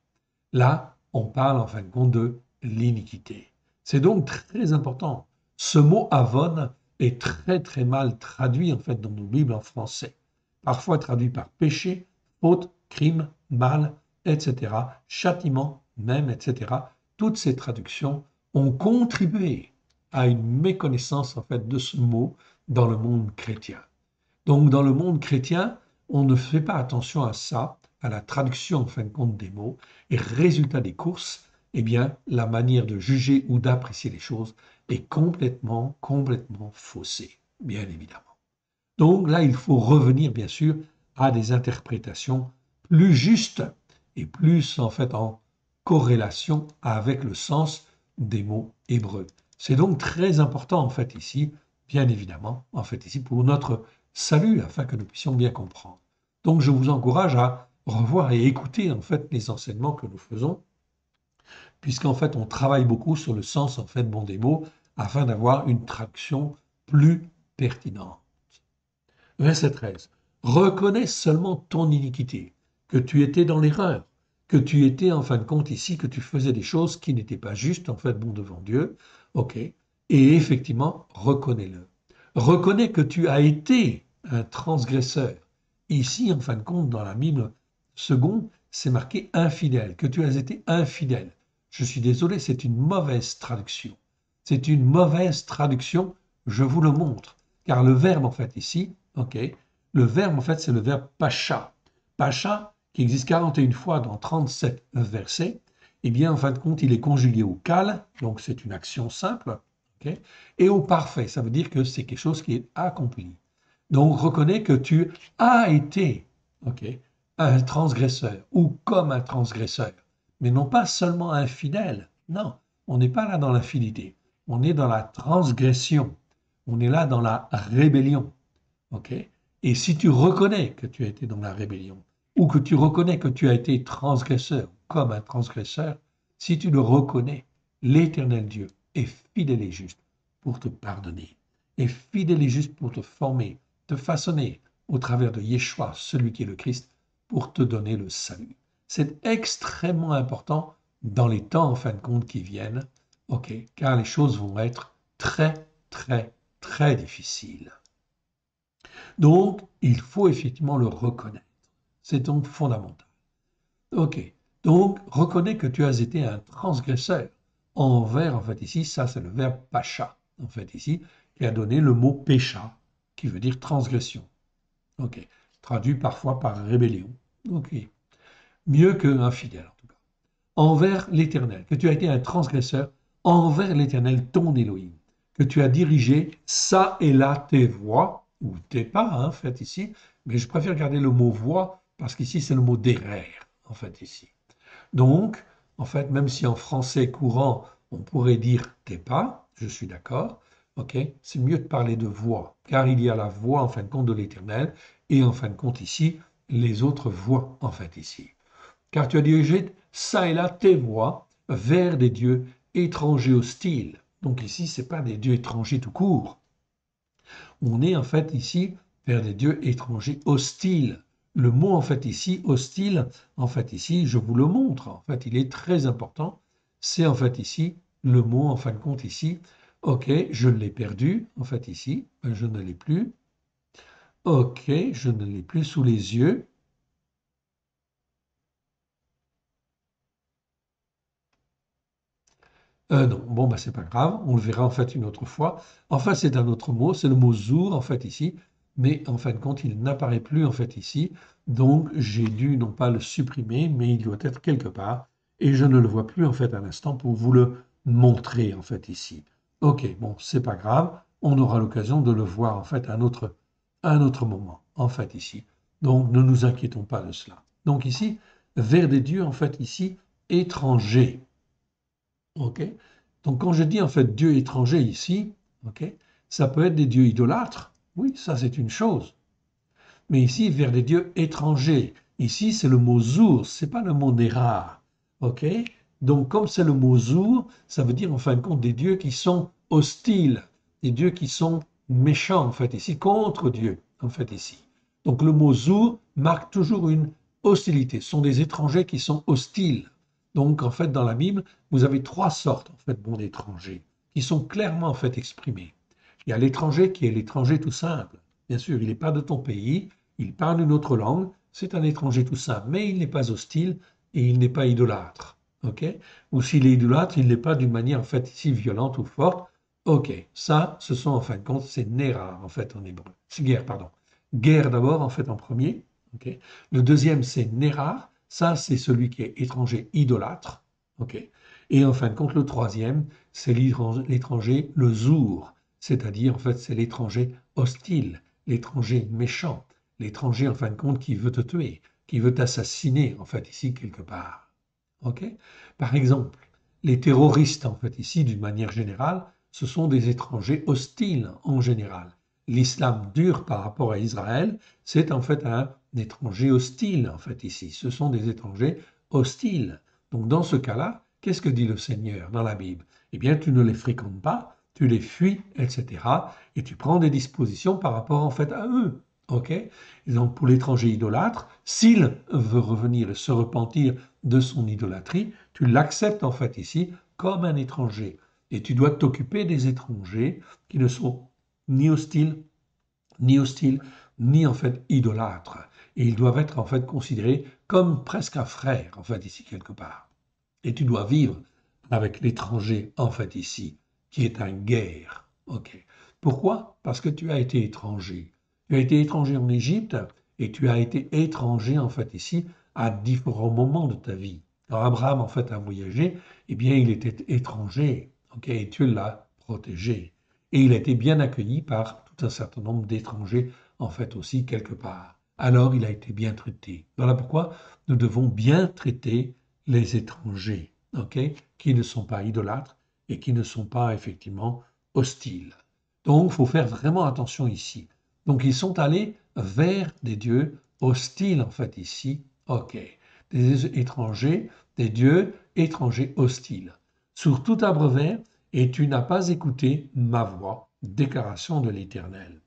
Là, on parle en fin de compte de l'iniquité. C'est donc très important. Ce mot avon est très très mal traduit en fait dans nos Bibles en français. Parfois traduit par péché, faute, crime, mal, etc. Châtiment même, etc. Toutes ces traductions ont contribué à une méconnaissance en fait de ce mot dans le monde chrétien. Donc dans le monde chrétien, on ne fait pas attention à ça, à la traduction en fin de compte des mots, et résultat des courses, eh bien la manière de juger ou d'apprécier les choses est complètement faussée, bien évidemment. Donc là, il faut revenir bien sûr à des interprétations plus justes et plus en fait en corrélation avec le sens des mots hébreux. C'est donc très important en fait ici, bien évidemment, en fait ici pour notre salut afin que nous puissions bien comprendre. Donc je vous encourage à revoir et écouter en fait les enseignements que nous faisons, puisqu'en fait on travaille beaucoup sur le sens en fait bon des mots afin d'avoir une traduction plus pertinente. Verset 13. Reconnais seulement ton iniquité. que tu étais dans l'erreur, que tu étais en fin de compte ici, que tu faisais des choses qui n'étaient pas justes, en fait, bon devant Dieu. OK. Et effectivement, reconnais-le. Reconnais que tu as été un transgresseur. Ici, en fin de compte, dans la Bible seconde, c'est marqué infidèle, que tu as été infidèle. Je suis désolé, c'est une mauvaise traduction. C'est une mauvaise traduction, je vous le montre. Car le verbe, en fait, ici, OK, le verbe, en fait, c'est le verbe pacha. Pacha, qui existe 41 fois dans 37 versets, eh bien, en fin de compte, il est conjugué au kal, donc c'est une action simple, okay, et au parfait, ça veut dire que c'est quelque chose qui est accompli. Donc, reconnais que tu as été, okay, un transgresseur ou comme un transgresseur, mais non pas seulement infidèle. Non, on n'est pas là dans l'infidélité, on est dans la transgression, on est là dans la rébellion. OK? Et si tu reconnais que tu as été dans la rébellion, ou que tu reconnais que tu as été transgresseur, comme un transgresseur, si tu le reconnais, l'Éternel Dieu est fidèle et juste pour te pardonner, est fidèle et juste pour te former, te façonner au travers de Yeshua, celui qui est le Christ, pour te donner le salut. C'est extrêmement important dans les temps, en fin de compte, qui viennent, OK? Car les choses vont être très, très, très difficiles. Donc, il faut effectivement le reconnaître. C'est donc fondamental. OK. Donc, reconnais que tu as été un transgresseur envers, en fait, ici, ça c'est le verbe pacha, en fait, ici, qui a donné le mot pécha, qui veut dire transgression. OK. Traduit parfois par rébellion. OK. Mieux que infidèle, en tout cas. Envers l'Éternel, que tu as été un transgresseur envers l'Éternel, ton Élohim, que tu as dirigé ça et là tes voies, ou tes pas, hein, en fait, ici, mais je préfère garder le mot voie, parce qu'ici, c'est le mot derrière, en fait, ici. Donc, en fait, même si en français courant, on pourrait dire tes pas, je suis d'accord, ok, c'est mieux de parler de voie, car il y a la voie, en fin de compte, de l'Éternel, et en fin de compte, ici, les autres voies, en fait, ici. Car tu as dirigé ça et là tes voies vers des dieux étrangers hostiles. Donc ici, ce n'est pas des dieux étrangers tout court. On est en fait ici vers des dieux étrangers hostiles. Le mot en fait ici, hostile, en fait ici, je vous le montre. En fait, il est très important. C'est en fait ici le mot en fin de compte ici. Ok, je l'ai perdu. En fait ici, je ne l'ai plus. Ok, je ne l'ai plus sous les yeux. Non, bon, bah, c'est pas grave, on le verra en fait une autre fois. Enfin, c'est un autre mot, c'est le mot zour en fait ici, mais en fin de compte, il n'apparaît plus en fait ici. Donc, j'ai dû non pas le supprimer, mais il doit être quelque part, et je ne le vois plus en fait à l'instant pour vous le montrer en fait ici. Ok, bon, c'est pas grave, on aura l'occasion de le voir en fait à un autre moment en fait ici. Donc, ne nous inquiétons pas de cela. Donc ici, vers des dieux en fait ici, étrangers. OK? Donc, quand je dis en fait Dieu étranger ici, OK, ça peut être des dieux idolâtres. Oui, ça c'est une chose. Mais ici, vers des dieux étrangers. Ici, c'est le mot zour, c'est pas le mot nérar. OK? Donc, comme c'est le mot zour, ça veut dire en fin de compte des dieux qui sont hostiles, des dieux qui sont méchants, en fait, ici, contre Dieu, en fait, ici. Donc, le mot zour marque toujours une hostilité. Ce sont des étrangers qui sont hostiles. Donc, en fait, dans la Bible, vous avez trois sortes, en fait, bon, d'étrangers, qui sont clairement, en fait, exprimés. Il y a l'étranger qui est l'étranger tout simple. Bien sûr, il n'est pas de ton pays, il parle une autre langue, c'est un étranger tout simple, mais il n'est pas hostile et il n'est pas idolâtre. Ok? Ou s'il est idolâtre, il n'est pas d'une manière en fait si violente ou forte. Ok, ça, ce sont en fin de compte, c'est Nera en fait en hébreu. C'est guerre, pardon. Guerre d'abord en fait en premier. Ok? Le deuxième, c'est Nera. Ça, c'est celui qui est étranger idolâtre. Ok? Et en fin de compte, le troisième, c'est l'étranger, le zour, c'est-à-dire en fait, c'est l'étranger hostile, l'étranger méchant, l'étranger en fin de compte qui veut te tuer, qui veut t'assassiner en fait ici quelque part. Ok? Par exemple, les terroristes en fait ici d'une manière générale, ce sont des étrangers hostiles en général. L'islam dur par rapport à Israël, c'est en fait un étranger hostile en fait ici. Ce sont des étrangers hostiles. Donc dans ce cas-là, qu'est-ce que dit le Seigneur dans la Bible? Eh bien, tu ne les fréquentes pas, tu les fuis, etc. Et tu prends des dispositions par rapport en fait à eux. Ok? Et donc pour l'étranger idolâtre, s'il veut revenir et se repentir de son idolâtrie, tu l'acceptes en fait ici comme un étranger. Et tu dois t'occuper des étrangers qui ne sont ni hostiles, ni hostiles, ni en fait idolâtres. Et ils doivent être en fait considérés comme presque un frère en fait ici quelque part. Et tu dois vivre avec l'étranger en fait ici, qui est un guerre. Ok. Pourquoi? Parce que tu as été étranger. Tu as été étranger en Égypte et tu as été étranger en fait ici à différents moments de ta vie. Quand Abraham en fait a voyagé, eh bien il était étranger, ok, et tu l'as protégé. Et il a été bien accueilli par tout un certain nombre d'étrangers en fait aussi quelque part. Alors il a été bien traité. Voilà pourquoi nous devons bien traiter les étrangers, ok, qui ne sont pas idolâtres et qui ne sont pas effectivement hostiles. Donc, il faut faire vraiment attention ici. Donc, ils sont allés vers des dieux hostiles, en fait, ici. OK. Des étrangers, des dieux étrangers hostiles. Sur tout arbre vert, et tu n'as pas écouté ma voix. Déclaration de l'Éternel.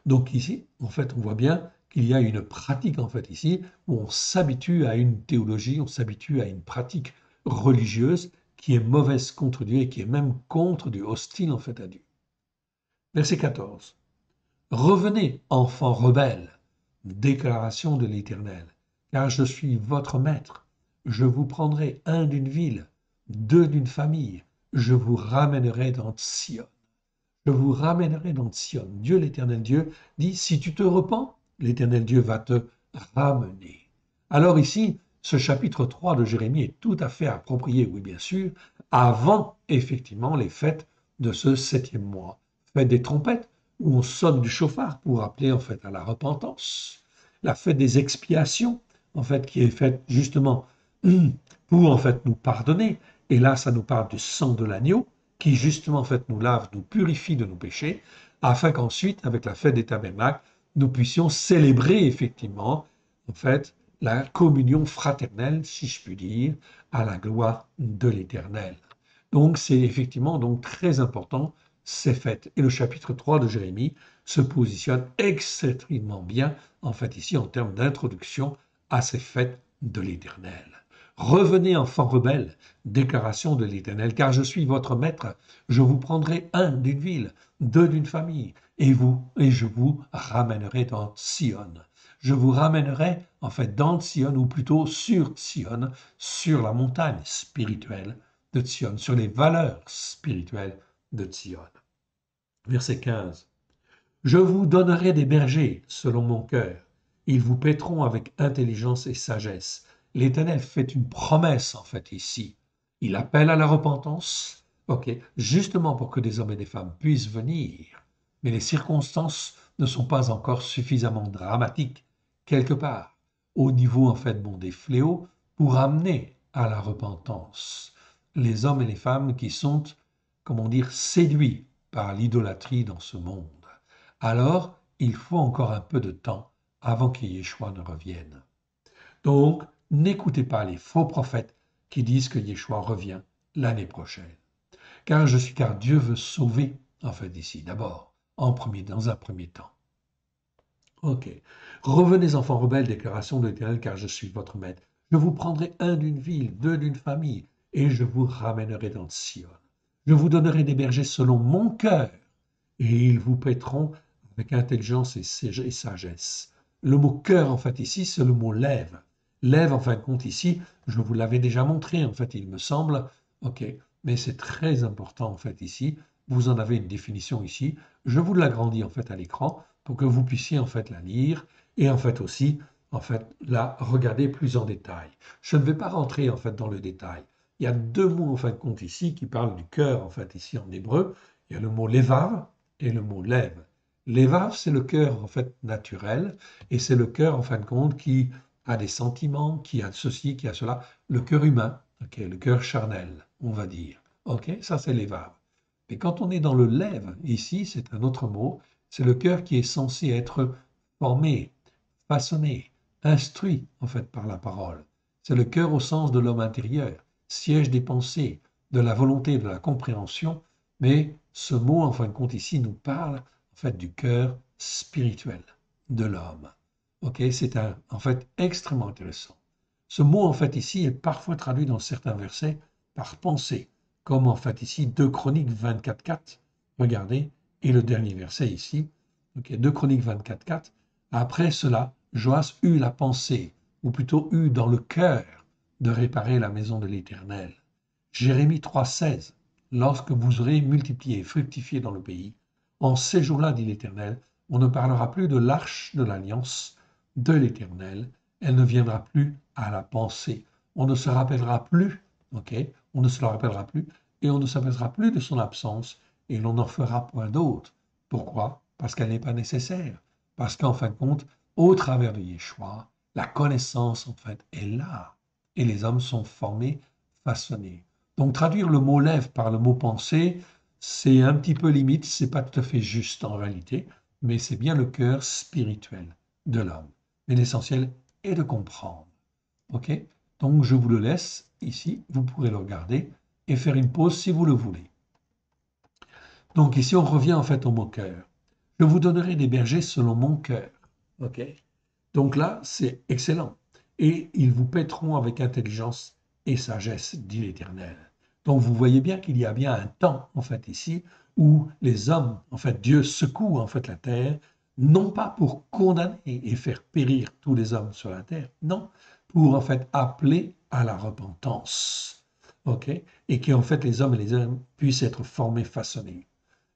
Donc ici, en fait, on voit bien qu'il y a une pratique, en fait, ici, où on s'habitue à une théologie, on s'habitue à une pratique religieuse qui est mauvaise contre Dieu et qui est même contre Dieu, hostile, en fait, à Dieu. Verset 14. Revenez, enfants rebelles, déclaration de l'Éternel, car je suis votre maître. Je vous prendrai un d'une ville, deux d'une famille. Je vous ramènerai dans Sion. Je vous ramènerai dans Sion. Dieu, l'Éternel Dieu, dit, si tu te repens, l'Éternel Dieu va te ramener. Alors ici, ce chapitre 3 de Jérémie est tout à fait approprié, oui bien sûr, avant effectivement les fêtes de ce septième mois. Fête des trompettes, où on sonne du chauffard pour appeler en fait à la repentance. La fête des expiations, en fait, qui est faite justement pour en fait nous pardonner. Et là, ça nous parle du sang de l'agneau qui justement en fait nous lave, nous purifie de nos péchés, afin qu'ensuite, avec la fête des tabernacles, nous puissions célébrer effectivement en fait la communion fraternelle, si je puis dire, à la gloire de l'Éternel. Donc c'est effectivement donc très important ces fêtes. Et le chapitre 3 de Jérémie se positionne extrêmement bien en fait ici en termes d'introduction à ces fêtes de l'Éternel. Revenez, enfants rebelles, déclaration de l'Éternel, car je suis votre maître. Je vous prendrai un d'une ville, deux d'une famille, et je vous ramènerai dans Sion. Je vous ramènerai en fait dans Sion, ou plutôt sur Sion, sur la montagne spirituelle de Sion, sur les valeurs spirituelles de Sion. Verset 15. Je vous donnerai des bergers selon mon cœur. Ils vous paîtront avec intelligence et sagesse. L'Éternel fait une promesse en fait ici. Il appelle à la repentance, ok, justement pour que des hommes et des femmes puissent venir. Mais les circonstances ne sont pas encore suffisamment dramatiques quelque part au niveau en fait bon des fléaux pour amener à la repentance les hommes et les femmes qui sont, comment dire, séduits par l'idolâtrie dans ce monde. Alors, il faut encore un peu de temps avant que Yeshua ne revienne. Donc, n'écoutez pas les faux prophètes qui disent que Yeshua revient l'année prochaine. Car Dieu veut sauver, en fait, ici, d'abord, dans un premier temps. Ok. Revenez, enfants rebelles, déclaration de l'Éternel, car je suis votre maître. Je vous prendrai un d'une ville, deux d'une famille, et je vous ramènerai dans Sion. Je vous donnerai des bergers selon mon cœur, et ils vous paîtront avec intelligence et sagesse. Le mot cœur, en fait, ici, c'est le mot lève. Lève, en fin de compte, ici, je vous l'avais déjà montré, en fait, il me semble. OK, mais c'est très important, en fait, ici. Vous en avez une définition ici. Je vous l'agrandis, en fait, à l'écran pour que vous puissiez, en fait, la lire et, en fait, aussi, en fait, la regarder plus en détail. Je ne vais pas rentrer, en fait, dans le détail. Il y a deux mots, en fin de compte, ici, qui parlent du cœur, en fait, ici, en hébreu. Il y a le mot levav et le mot lève. Levav, c'est le cœur en fait naturel, et c'est le cœur en fin de compte qui a des sentiments, qui a ceci, qui a cela, le cœur humain, okay, le cœur charnel, on va dire. Ok, ça c'est Levav. Et quand on est dans le lève, ici c'est un autre mot, c'est le cœur qui est censé être formé, façonné, instruit en fait par la parole. C'est le cœur au sens de l'homme intérieur, siège des pensées, de la volonté, de la compréhension, mais ce mot en fin de compte ici nous parle en fait du cœur spirituel. de l'homme. Ok, c'est en fait extrêmement intéressant. Ce mot en fait ici est parfois traduit dans certains versets par pensée, comme en fait ici 2 Chroniques 24:4. Regardez, et le dernier verset ici, ok, 2 Chroniques 24:4. Après cela, Joas eut la pensée, ou plutôt eut dans le cœur, de réparer la maison de l'Éternel. Jérémie 3:16. Lorsque vous aurez multiplié et fructifié dans le pays, en ces jours-là, dit l'Éternel, on ne parlera plus de l'arche de l'alliance de l'Éternel, elle ne viendra plus à la pensée. On ne se rappellera plus, ok, on ne se la rappellera plus, et on ne s'apaisera plus de son absence, et l'on n'en fera point d'autre. Pourquoi? Parce qu'elle n'est pas nécessaire. Parce qu'en fin de compte, au travers de Yeshua, la connaissance, en fait, est là. Et les hommes sont formés, façonnés. Donc, traduire le mot lève par le mot pensée, c'est un petit peu limite, c'est pas tout à fait juste en réalité, mais c'est bien le cœur spirituel de l'homme. Mais l'essentiel est de comprendre. OK? Donc, je vous le laisse ici, vous pourrez le regarder et faire une pause si vous le voulez. Donc, ici, on revient en fait au mot cœur. Je vous donnerai des bergers selon mon cœur. OK? Donc là, c'est excellent. Et ils vous paîtront avec intelligence et sagesse, dit l'Éternel. Donc vous voyez bien qu'il y a bien un temps, en fait, ici, où les hommes, en fait, Dieu secoue, en fait, la terre, non pas pour condamner et faire périr tous les hommes sur la terre, non, pour, en fait, appeler à la repentance. OK? Et que, en fait, les hommes et les hommes puissent être formés, façonnés.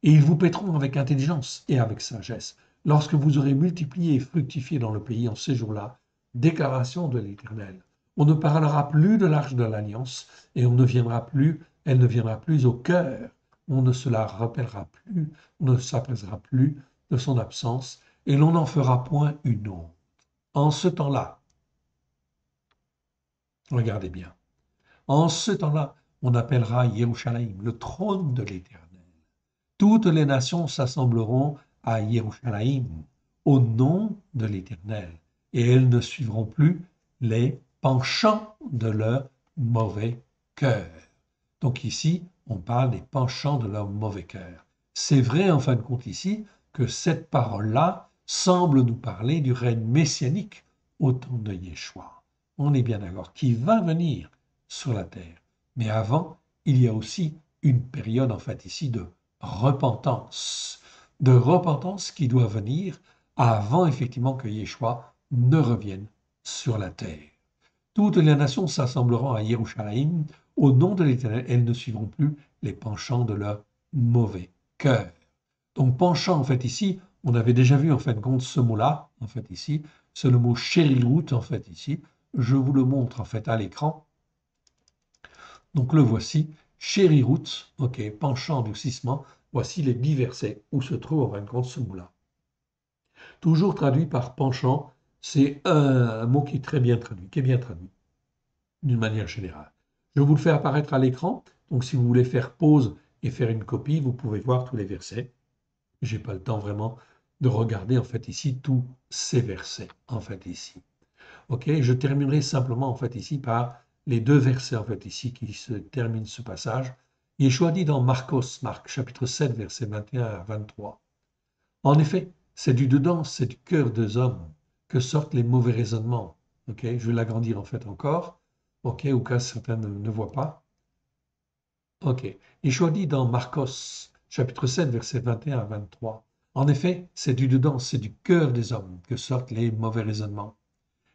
Et ils vous paîtront avec intelligence et avec sagesse. Lorsque vous aurez multiplié et fructifié dans le pays en ces jours-là, déclaration de l'Éternel. On ne parlera plus de l'arche de l'alliance et elle ne viendra plus au cœur. On ne se la rappellera plus, on ne s'apaisera plus de son absence et l'on n'en fera point une autre. En ce temps-là, regardez bien, en ce temps-là, on appellera Yerushalayim, le trône de l'Éternel. Toutes les nations s'assembleront à Yerushalayim au nom de l'Éternel, et elles ne suivront plus les penchants de leur mauvais cœur. Donc ici, on parle des penchants de leur mauvais cœur. C'est vrai en fin de compte ici que cette parole-là semble nous parler du règne messianique au temps de Yeshua. On est bien d'accord, qui va venir sur la terre. Mais avant, il y a aussi une période en fait ici de repentance qui doit venir avant effectivement que Yeshua ne revienne sur la terre. Toutes les nations s'assembleront à Yerushalayim au nom de l'Éternel. Elles ne suivront plus les penchants de leur mauvais cœur. Donc penchant en fait ici, on avait déjà vu en fin de compte ce mot-là, en fait ici, c'est le mot shérirout en fait ici. Je vous le montre en fait à l'écran. Donc le voici, shérirout, ok, penchant, durcissement. Voici les 10 versets où se trouve en fin de compte ce mot-là. Toujours traduit par penchant, c'est un mot qui est très bien traduit, qui est bien traduit d'une manière générale. Je vous le fais apparaître à l'écran, donc si vous voulez faire pause et faire une copie, vous pouvez voir tous les versets. Je n'ai pas le temps vraiment de regarder en fait ici tous ces versets en fait ici. Ok, je terminerai simplement en fait ici par les 2 versets en fait ici qui se terminent ce passage. Yeshua dit dans Marc chapitre 7 versets 21 à 23. En effet, c'est du dedans, c'est du cœur des hommes que sortent les mauvais raisonnements. Ok, je vais l'agrandir en fait encore. Ok, au cas certains ne voient pas. Ok, Yeshua dit dans Marcos chapitre 7 versets 21 à 23. En effet, c'est du dedans, c'est du cœur des hommes que sortent les mauvais raisonnements.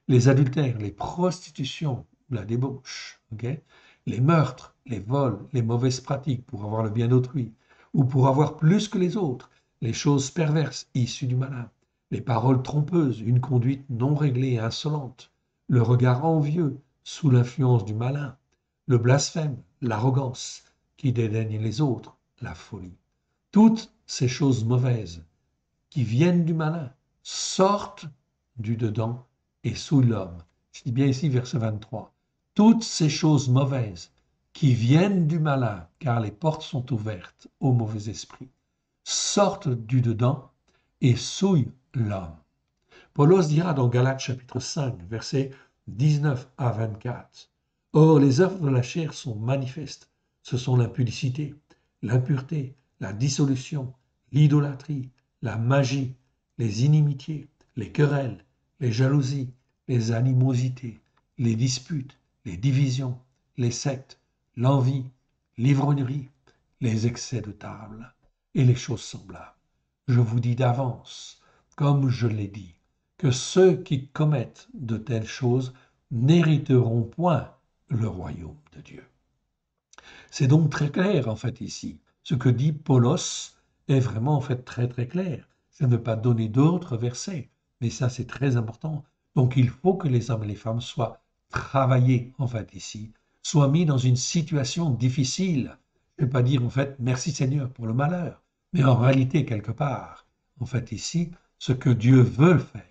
Les adultères, les prostitutions, la débauche, okay? Les meurtres, les vols, les mauvaises pratiques pour avoir le bien d'autrui, ou pour avoir plus que les autres, les choses perverses issues du malin, les paroles trompeuses, une conduite non réglée et insolente, le regard envieux sous l'influence du malin, le blasphème, l'arrogance qui dédaigne les autres, la folie. Toutes ces choses mauvaises qui viennent du malin sortent du dedans et sous l'homme. Je dis bien ici verset 23. Toutes ces choses mauvaises qui viennent du malin, car les portes sont ouvertes au mauvais esprit, sortent du dedans et souillent l'homme. Paulos dira dans Galates chapitre 5, versets 19 à 24. Or, les œuvres de la chair sont manifestes. Ce sont l'impudicité, l'impureté, la dissolution, l'idolâtrie, la magie, les inimitiés, les querelles, les jalousies, les animosités, les disputes, les divisions, les sectes, l'envie, l'ivrognerie, les excès de table et les choses semblables. Je vous dis d'avance, comme je l'ai dit, que ceux qui commettent de telles choses n'hériteront point le royaume de Dieu. C'est donc très clair en fait ici. Ce que dit Paulos est vraiment en fait très très clair. Ça ne veut pas donner d'autres versets, mais ça c'est très important. Donc il faut que les hommes et les femmes soient travaillés en fait ici, soient mis dans une situation difficile. Je ne vais pas dire en fait merci Seigneur pour le malheur, mais en réalité quelque part, en fait ici, ce que Dieu veut faire,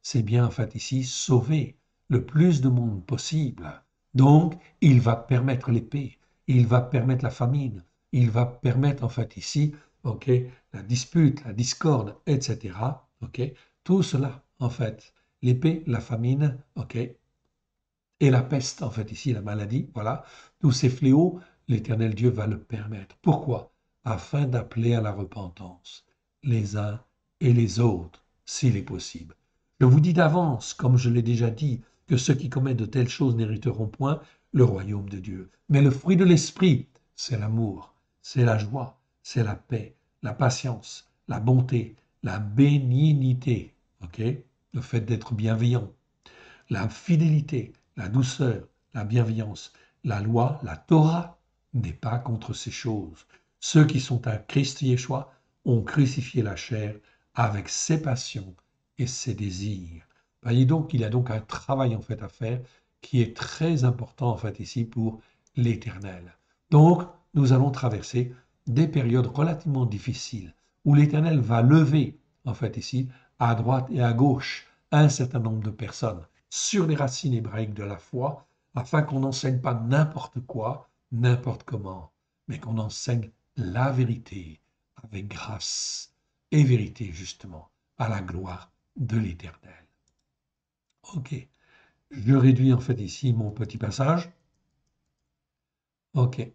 c'est bien en fait ici sauver le plus de monde possible. Donc il va permettre l'épée, il va permettre la famine, il va permettre en fait ici, ok, la dispute, la discorde, etc. Ok, tout cela en fait, l'épée, la famine, ok, et la peste en fait ici, la maladie, voilà, tous ces fléaux, l'Éternel Dieu va le permettre. Pourquoi? Afin d'appeler à la repentance les uns et les autres, s'il est possible. Je vous dis d'avance, comme je l'ai déjà dit, que ceux qui commettent de telles choses n'hériteront point le royaume de Dieu. Mais le fruit de l'esprit, c'est l'amour, c'est la joie, c'est la paix, la patience, la bonté, la bénignité, ok? Le fait d'être bienveillant, la fidélité, la douceur, la bienveillance, la loi, la Torah n'est pas contre ces choses. Ceux qui sont à Christ Yeshua ont crucifié la chair avec ses passions et ses désirs. Voyez donc qu'il y a donc un travail en fait à faire qui est très important en fait ici pour l'Éternel. Donc, nous allons traverser des périodes relativement difficiles où l'Éternel va lever en fait ici à droite et à gauche un certain nombre de personnes sur les racines hébraïques de la foi afin qu'on n'enseigne pas n'importe quoi, n'importe comment, mais qu'on enseigne la vérité avec grâce et vérité justement à la gloire de l'Éternel. Ok, je réduis en fait ici mon petit passage. Ok.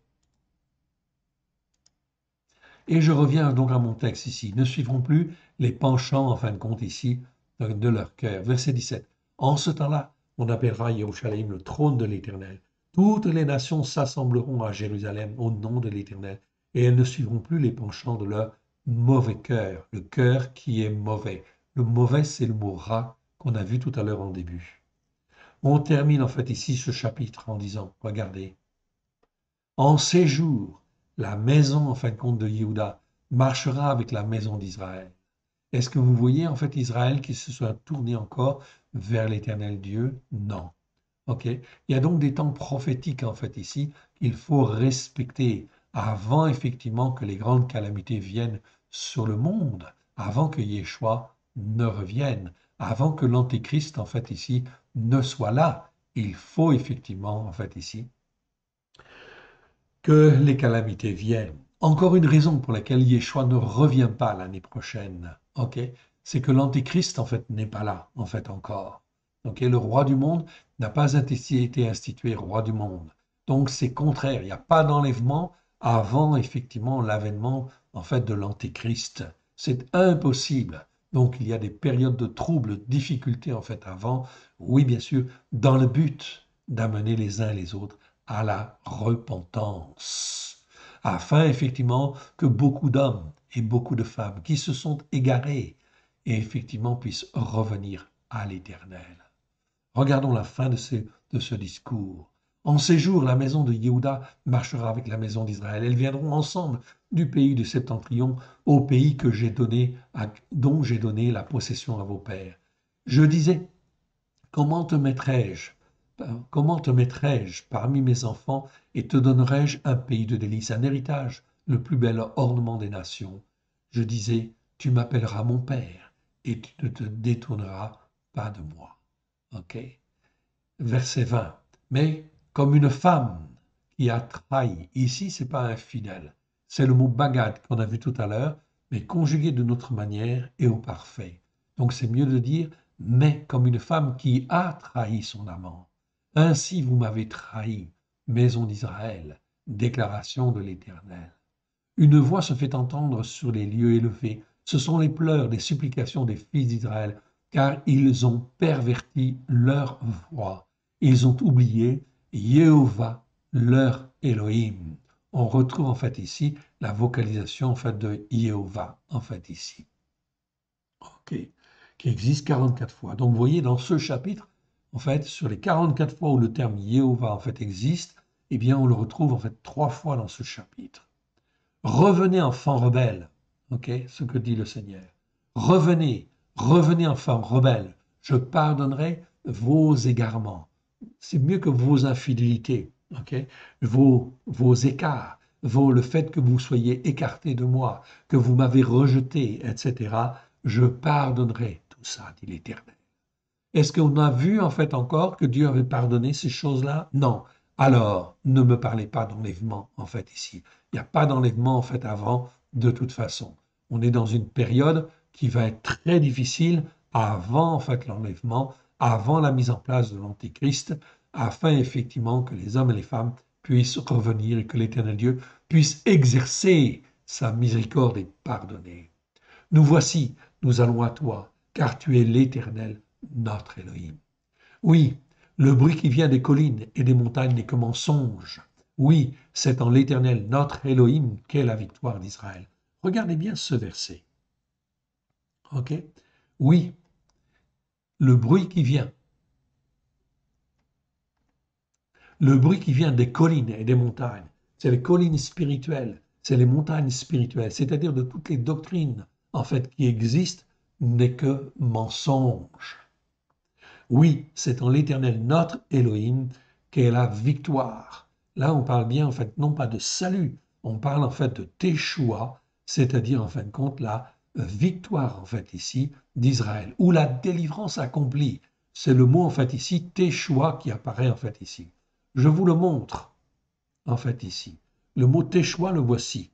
Et je reviens donc à mon texte ici. Ne suivront plus les penchants, en fin de compte, ici, de leur cœur. Verset 17. En ce temps-là, on appellera Yerushalayim le trône de l'Éternel. Toutes les nations s'assembleront à Jérusalem au nom de l'Éternel, et elles ne suivront plus les penchants de leur mauvais cœur, le cœur qui est mauvais. Le mauvais, c'est le mot rat qu'on a vu tout à l'heure en début. On termine en fait ici ce chapitre en disant, regardez, en ces jours, la maison, en fin de compte, de Yehuda marchera avec la maison d'Israël. Est-ce que vous voyez, en fait, Israël qui se soit tourné encore vers l'Éternel Dieu? Non. OK? Il y a donc des temps prophétiques, en fait, ici, qu'il faut respecter avant, effectivement, que les grandes calamités viennent sur le monde, avant que Yeshua ne revienne, avant que l'Antéchrist, en fait, ici, ne soit là. Il faut, effectivement, en fait, ici, que les calamités viennent. Encore une raison pour laquelle Yeshua ne revient pas l'année prochaine, ok, c'est que l'Antéchrist, en fait, n'est pas là, en fait, encore. Ok, le roi du monde n'a pas été institué roi du monde. Donc, c'est contraire. Il n'y a pas d'enlèvement avant, effectivement, l'avènement, en fait, de l'Antéchrist. C'est impossible. Donc, il y a des périodes de troubles, de difficultés, en fait, avant. Oui, bien sûr, dans le but d'amener les uns et les autres à la repentance, afin effectivement que beaucoup d'hommes et beaucoup de femmes qui se sont égarés et effectivement puissent revenir à l'Éternel. Regardons la fin de ce discours. En ces jours, la maison de Yehuda marchera avec la maison d'Israël. Elles viendront ensemble du pays du Septentrion au pays que dont j'ai donné la possession à vos pères. Je disais, comment te mettrai-je Comment te mettrai-je parmi mes enfants et te donnerai-je un pays de délices, un héritage, le plus bel ornement des nations? Je disais, tu m'appelleras mon père et tu ne te détourneras pas de moi. Ok. Verset 20. Mais comme une femme qui a trahi, ici c'est pas infidèle, c'est le mot bagad qu'on a vu tout à l'heure, mais conjugué de notre manière et au parfait. Donc c'est mieux de dire mais comme une femme qui a trahi son amant. Ainsi vous m'avez trahi, maison d'Israël, déclaration de l'Éternel. Une voix se fait entendre sur les lieux élevés. Ce sont les pleurs, les supplications des fils d'Israël, car ils ont perverti leur voix. Ils ont oublié Yehovah, leur Elohim. On retrouve en fait ici la vocalisation en fait de Yehovah, en fait ici. OK, qui existe 44 fois. Donc vous voyez dans ce chapitre, en fait, sur les 44 fois où le terme Yehovah en fait existe, eh bien on le retrouve en fait 3 fois dans ce chapitre. Revenez enfants rebelles, ok, ce que dit le Seigneur. Revenez, revenez enfants rebelles, je pardonnerai vos égarements. C'est mieux que vos infidélités, ok, vos écarts, le fait que vous soyez écartés de moi, que vous m'avez rejeté, etc. Je pardonnerai tout ça, dit l'Éternel. Est-ce qu'on a vu en fait encore que Dieu avait pardonné ces choses-là? Non. Alors, ne me parlez pas d'enlèvement en fait ici. Il n'y a pas d'enlèvement en fait avant de toute façon. On est dans une période qui va être très difficile avant en fait l'enlèvement, avant la mise en place de l'Antéchrist, afin effectivement que les hommes et les femmes puissent revenir et que l'Éternel Dieu puisse exercer sa miséricorde et pardonner. Nous voici, nous allons à toi, car tu es l'Éternel, notre Elohim. Oui, le bruit qui vient des collines et des montagnes n'est que mensonge. Oui, c'est en l'Éternel, notre Elohim, qu'est la victoire d'Israël. Regardez bien ce verset. OK? Oui, le bruit qui vient. Le bruit qui vient des collines et des montagnes, c'est les collines spirituelles, c'est les montagnes spirituelles, c'est-à-dire de toutes les doctrines, en fait, qui existent, n'est que mensonge. Oui, c'est en l'Éternel, notre Elohim, qu'est la victoire. Là, on parle bien, en fait, non pas de salut, on parle en fait de Teshoua, c'est-à-dire, en fin de compte, la victoire, en fait, ici, d'Israël, ou la délivrance accomplie. C'est le mot, en fait, ici, Teshoua, qui apparaît, en fait, ici. Je vous le montre, en fait, ici. Le mot Teshoua, le voici.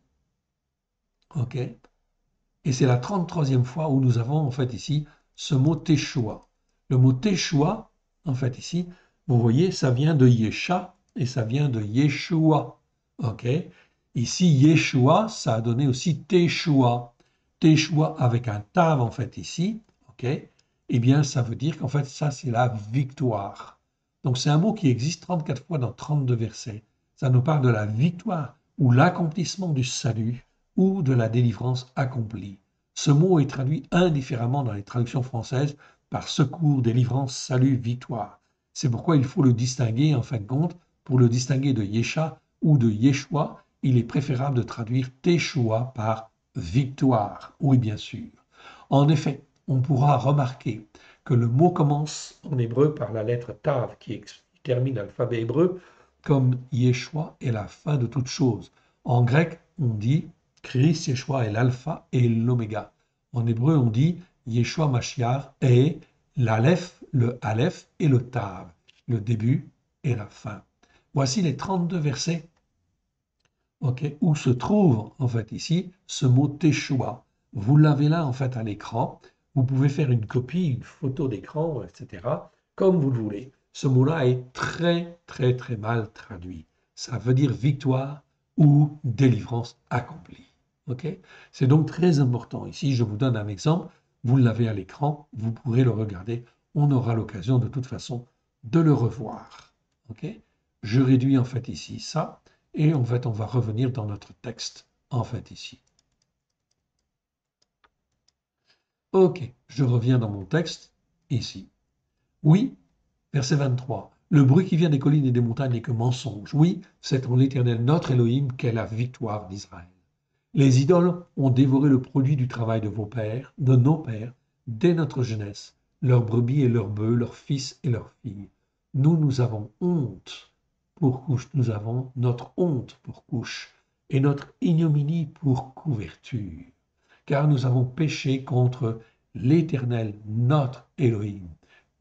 OK? Et c'est la 33e fois où nous avons, en fait, ici, ce mot Teshoua. Le mot Teshoua, en fait, ici, vous voyez, ça vient de Yesha et ça vient de Yeshua. OK? Ici, Yeshua, ça a donné aussi Teshoua. Teshoua avec un tav, en fait, ici. OK? Eh bien, ça veut dire qu'en fait, ça, c'est la victoire. Donc, c'est un mot qui existe 34 fois dans 32 versets. Ça nous parle de la victoire ou l'accomplissement du salut ou de la délivrance accomplie. Ce mot est traduit indifféremment dans les traductions françaises par secours, délivrance, salut, victoire. C'est pourquoi il faut le distinguer, en fin de compte, pour le distinguer de Yesha ou de Yeshua, il est préférable de traduire Teshoua par victoire. Oui, bien sûr. En effet, on pourra remarquer que le mot commence en hébreu par la lettre Tav qui termine l'alphabet hébreu, comme Yeshua est la fin de toute chose. En grec, on dit Christ Yeshua est l'alpha et l'oméga. En hébreu, on dit Yeshua Mashiach est l'aleph, le aleph et le tav, le début et la fin. Voici les 32 versets où se trouve en fait ici ce mot Teshua. Vous l'avez là en fait à l'écran. Vous pouvez faire une copie, une photo d'écran, etc. comme vous le voulez. Ce mot-là est très très très mal traduit. Ça veut dire victoire ou délivrance accomplie. C'est donc très important. Ici, je vous donne un exemple. Vous l'avez à l'écran, vous pourrez le regarder. On aura l'occasion de toute façon de le revoir. Je réduis en fait ici ça. Et en fait, on va revenir dans notre texte, en fait, ici. OK, je reviens dans mon texte, ici. Oui, verset 23. Le bruit qui vient des collines et des montagnes n'est que mensonge. Oui, c'est en l'Éternel, notre Elohim, qu'est la victoire d'Israël. Les idoles ont dévoré le produit du travail de vos pères, de nos pères, dès notre jeunesse, leurs brebis et leurs bœufs, leurs fils et leurs filles. Nous avons honte pour couche, nous avons notre honte pour couche et notre ignominie pour couverture, car nous avons péché contre l'Éternel, notre Elohim,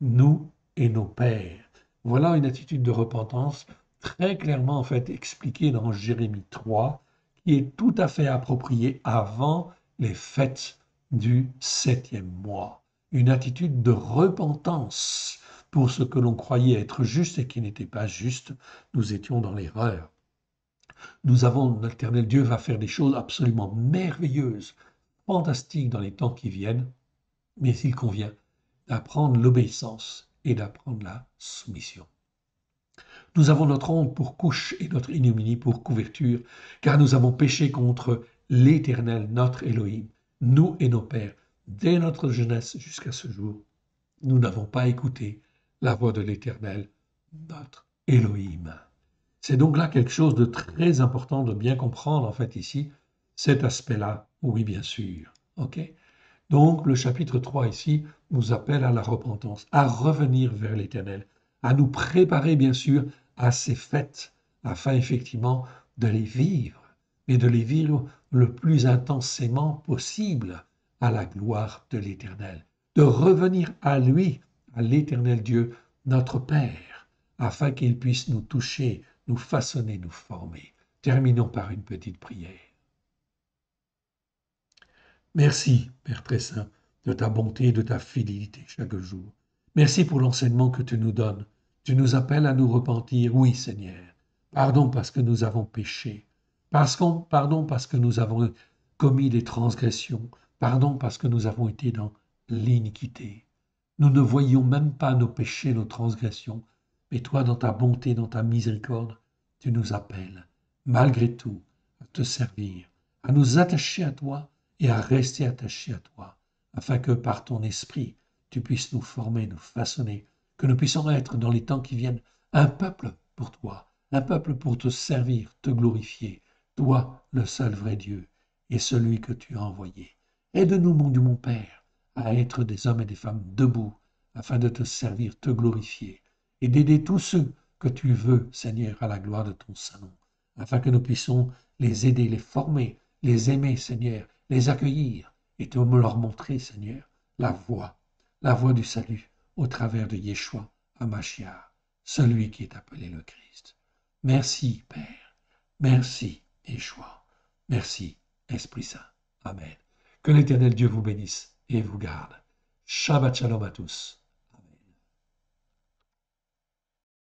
nous et nos pères. Voilà une attitude de repentance très clairement en fait expliquée dans Jérémie 3, qui est tout à fait appropriée avant les fêtes du 7e mois. Une attitude de repentance pour ce que l'on croyait être juste et qui n'était pas juste. Nous étions dans l'erreur. Nous avons, l'Éternel Dieu va faire des choses absolument merveilleuses, fantastiques dans les temps qui viennent, mais il convient d'apprendre l'obéissance et d'apprendre la soumission. Nous avons notre honte pour couche et notre ignominie pour couverture, car nous avons péché contre l'Éternel, notre Élohim, nous et nos pères, dès notre jeunesse jusqu'à ce jour. Nous n'avons pas écouté la voix de l'Éternel, notre Élohim. C'est donc là quelque chose de très important de bien comprendre, en fait, ici, cet aspect-là. Oui, bien sûr. OK? Donc, le chapitre 3 ici nous appelle à la repentance, à revenir vers l'Éternel, à nous préparer, bien sûr, à ces fêtes, afin effectivement de les vivre, mais de les vivre le plus intensément possible à la gloire de l'Éternel, de revenir à lui, à l'Éternel Dieu, notre Père, afin qu'il puisse nous toucher, nous façonner, nous former. Terminons par une petite prière. Merci, Père très saint, de ta bonté et de ta fidélité chaque jour. Merci pour l'enseignement que tu nous donnes. Tu nous appelles à nous repentir, oui, Seigneur. Pardon parce que nous avons péché. Pardon parce que nous avons commis des transgressions. Pardon parce que nous avons été dans l'iniquité. Nous ne voyions même pas nos péchés, nos transgressions. Mais toi, dans ta bonté, dans ta miséricorde, tu nous appelles, malgré tout, à te servir, à nous attacher à toi et à rester attaché à toi, afin que par ton esprit, tu puisses nous former, nous façonner, que nous puissions être dans les temps qui viennent un peuple pour toi, un peuple pour te servir, te glorifier, toi, le seul vrai Dieu, et celui que tu as envoyé. Aide-nous, mon Dieu, mon Père, à être des hommes et des femmes debout, afin de te servir, te glorifier, et d'aider tous ceux que tu veux, Seigneur, à la gloire de ton Saint-Nom, afin que nous puissions les aider, les former, les aimer, Seigneur, les accueillir et de me leur montrer, Seigneur, la voie du salut au travers de Yeshua HaMashiach, celui qui est appelé le Christ. Merci, Père. Merci, Yeshua. Merci, Esprit Saint. Amen. Que l'Éternel Dieu vous bénisse et vous garde. Shabbat Shalom à tous.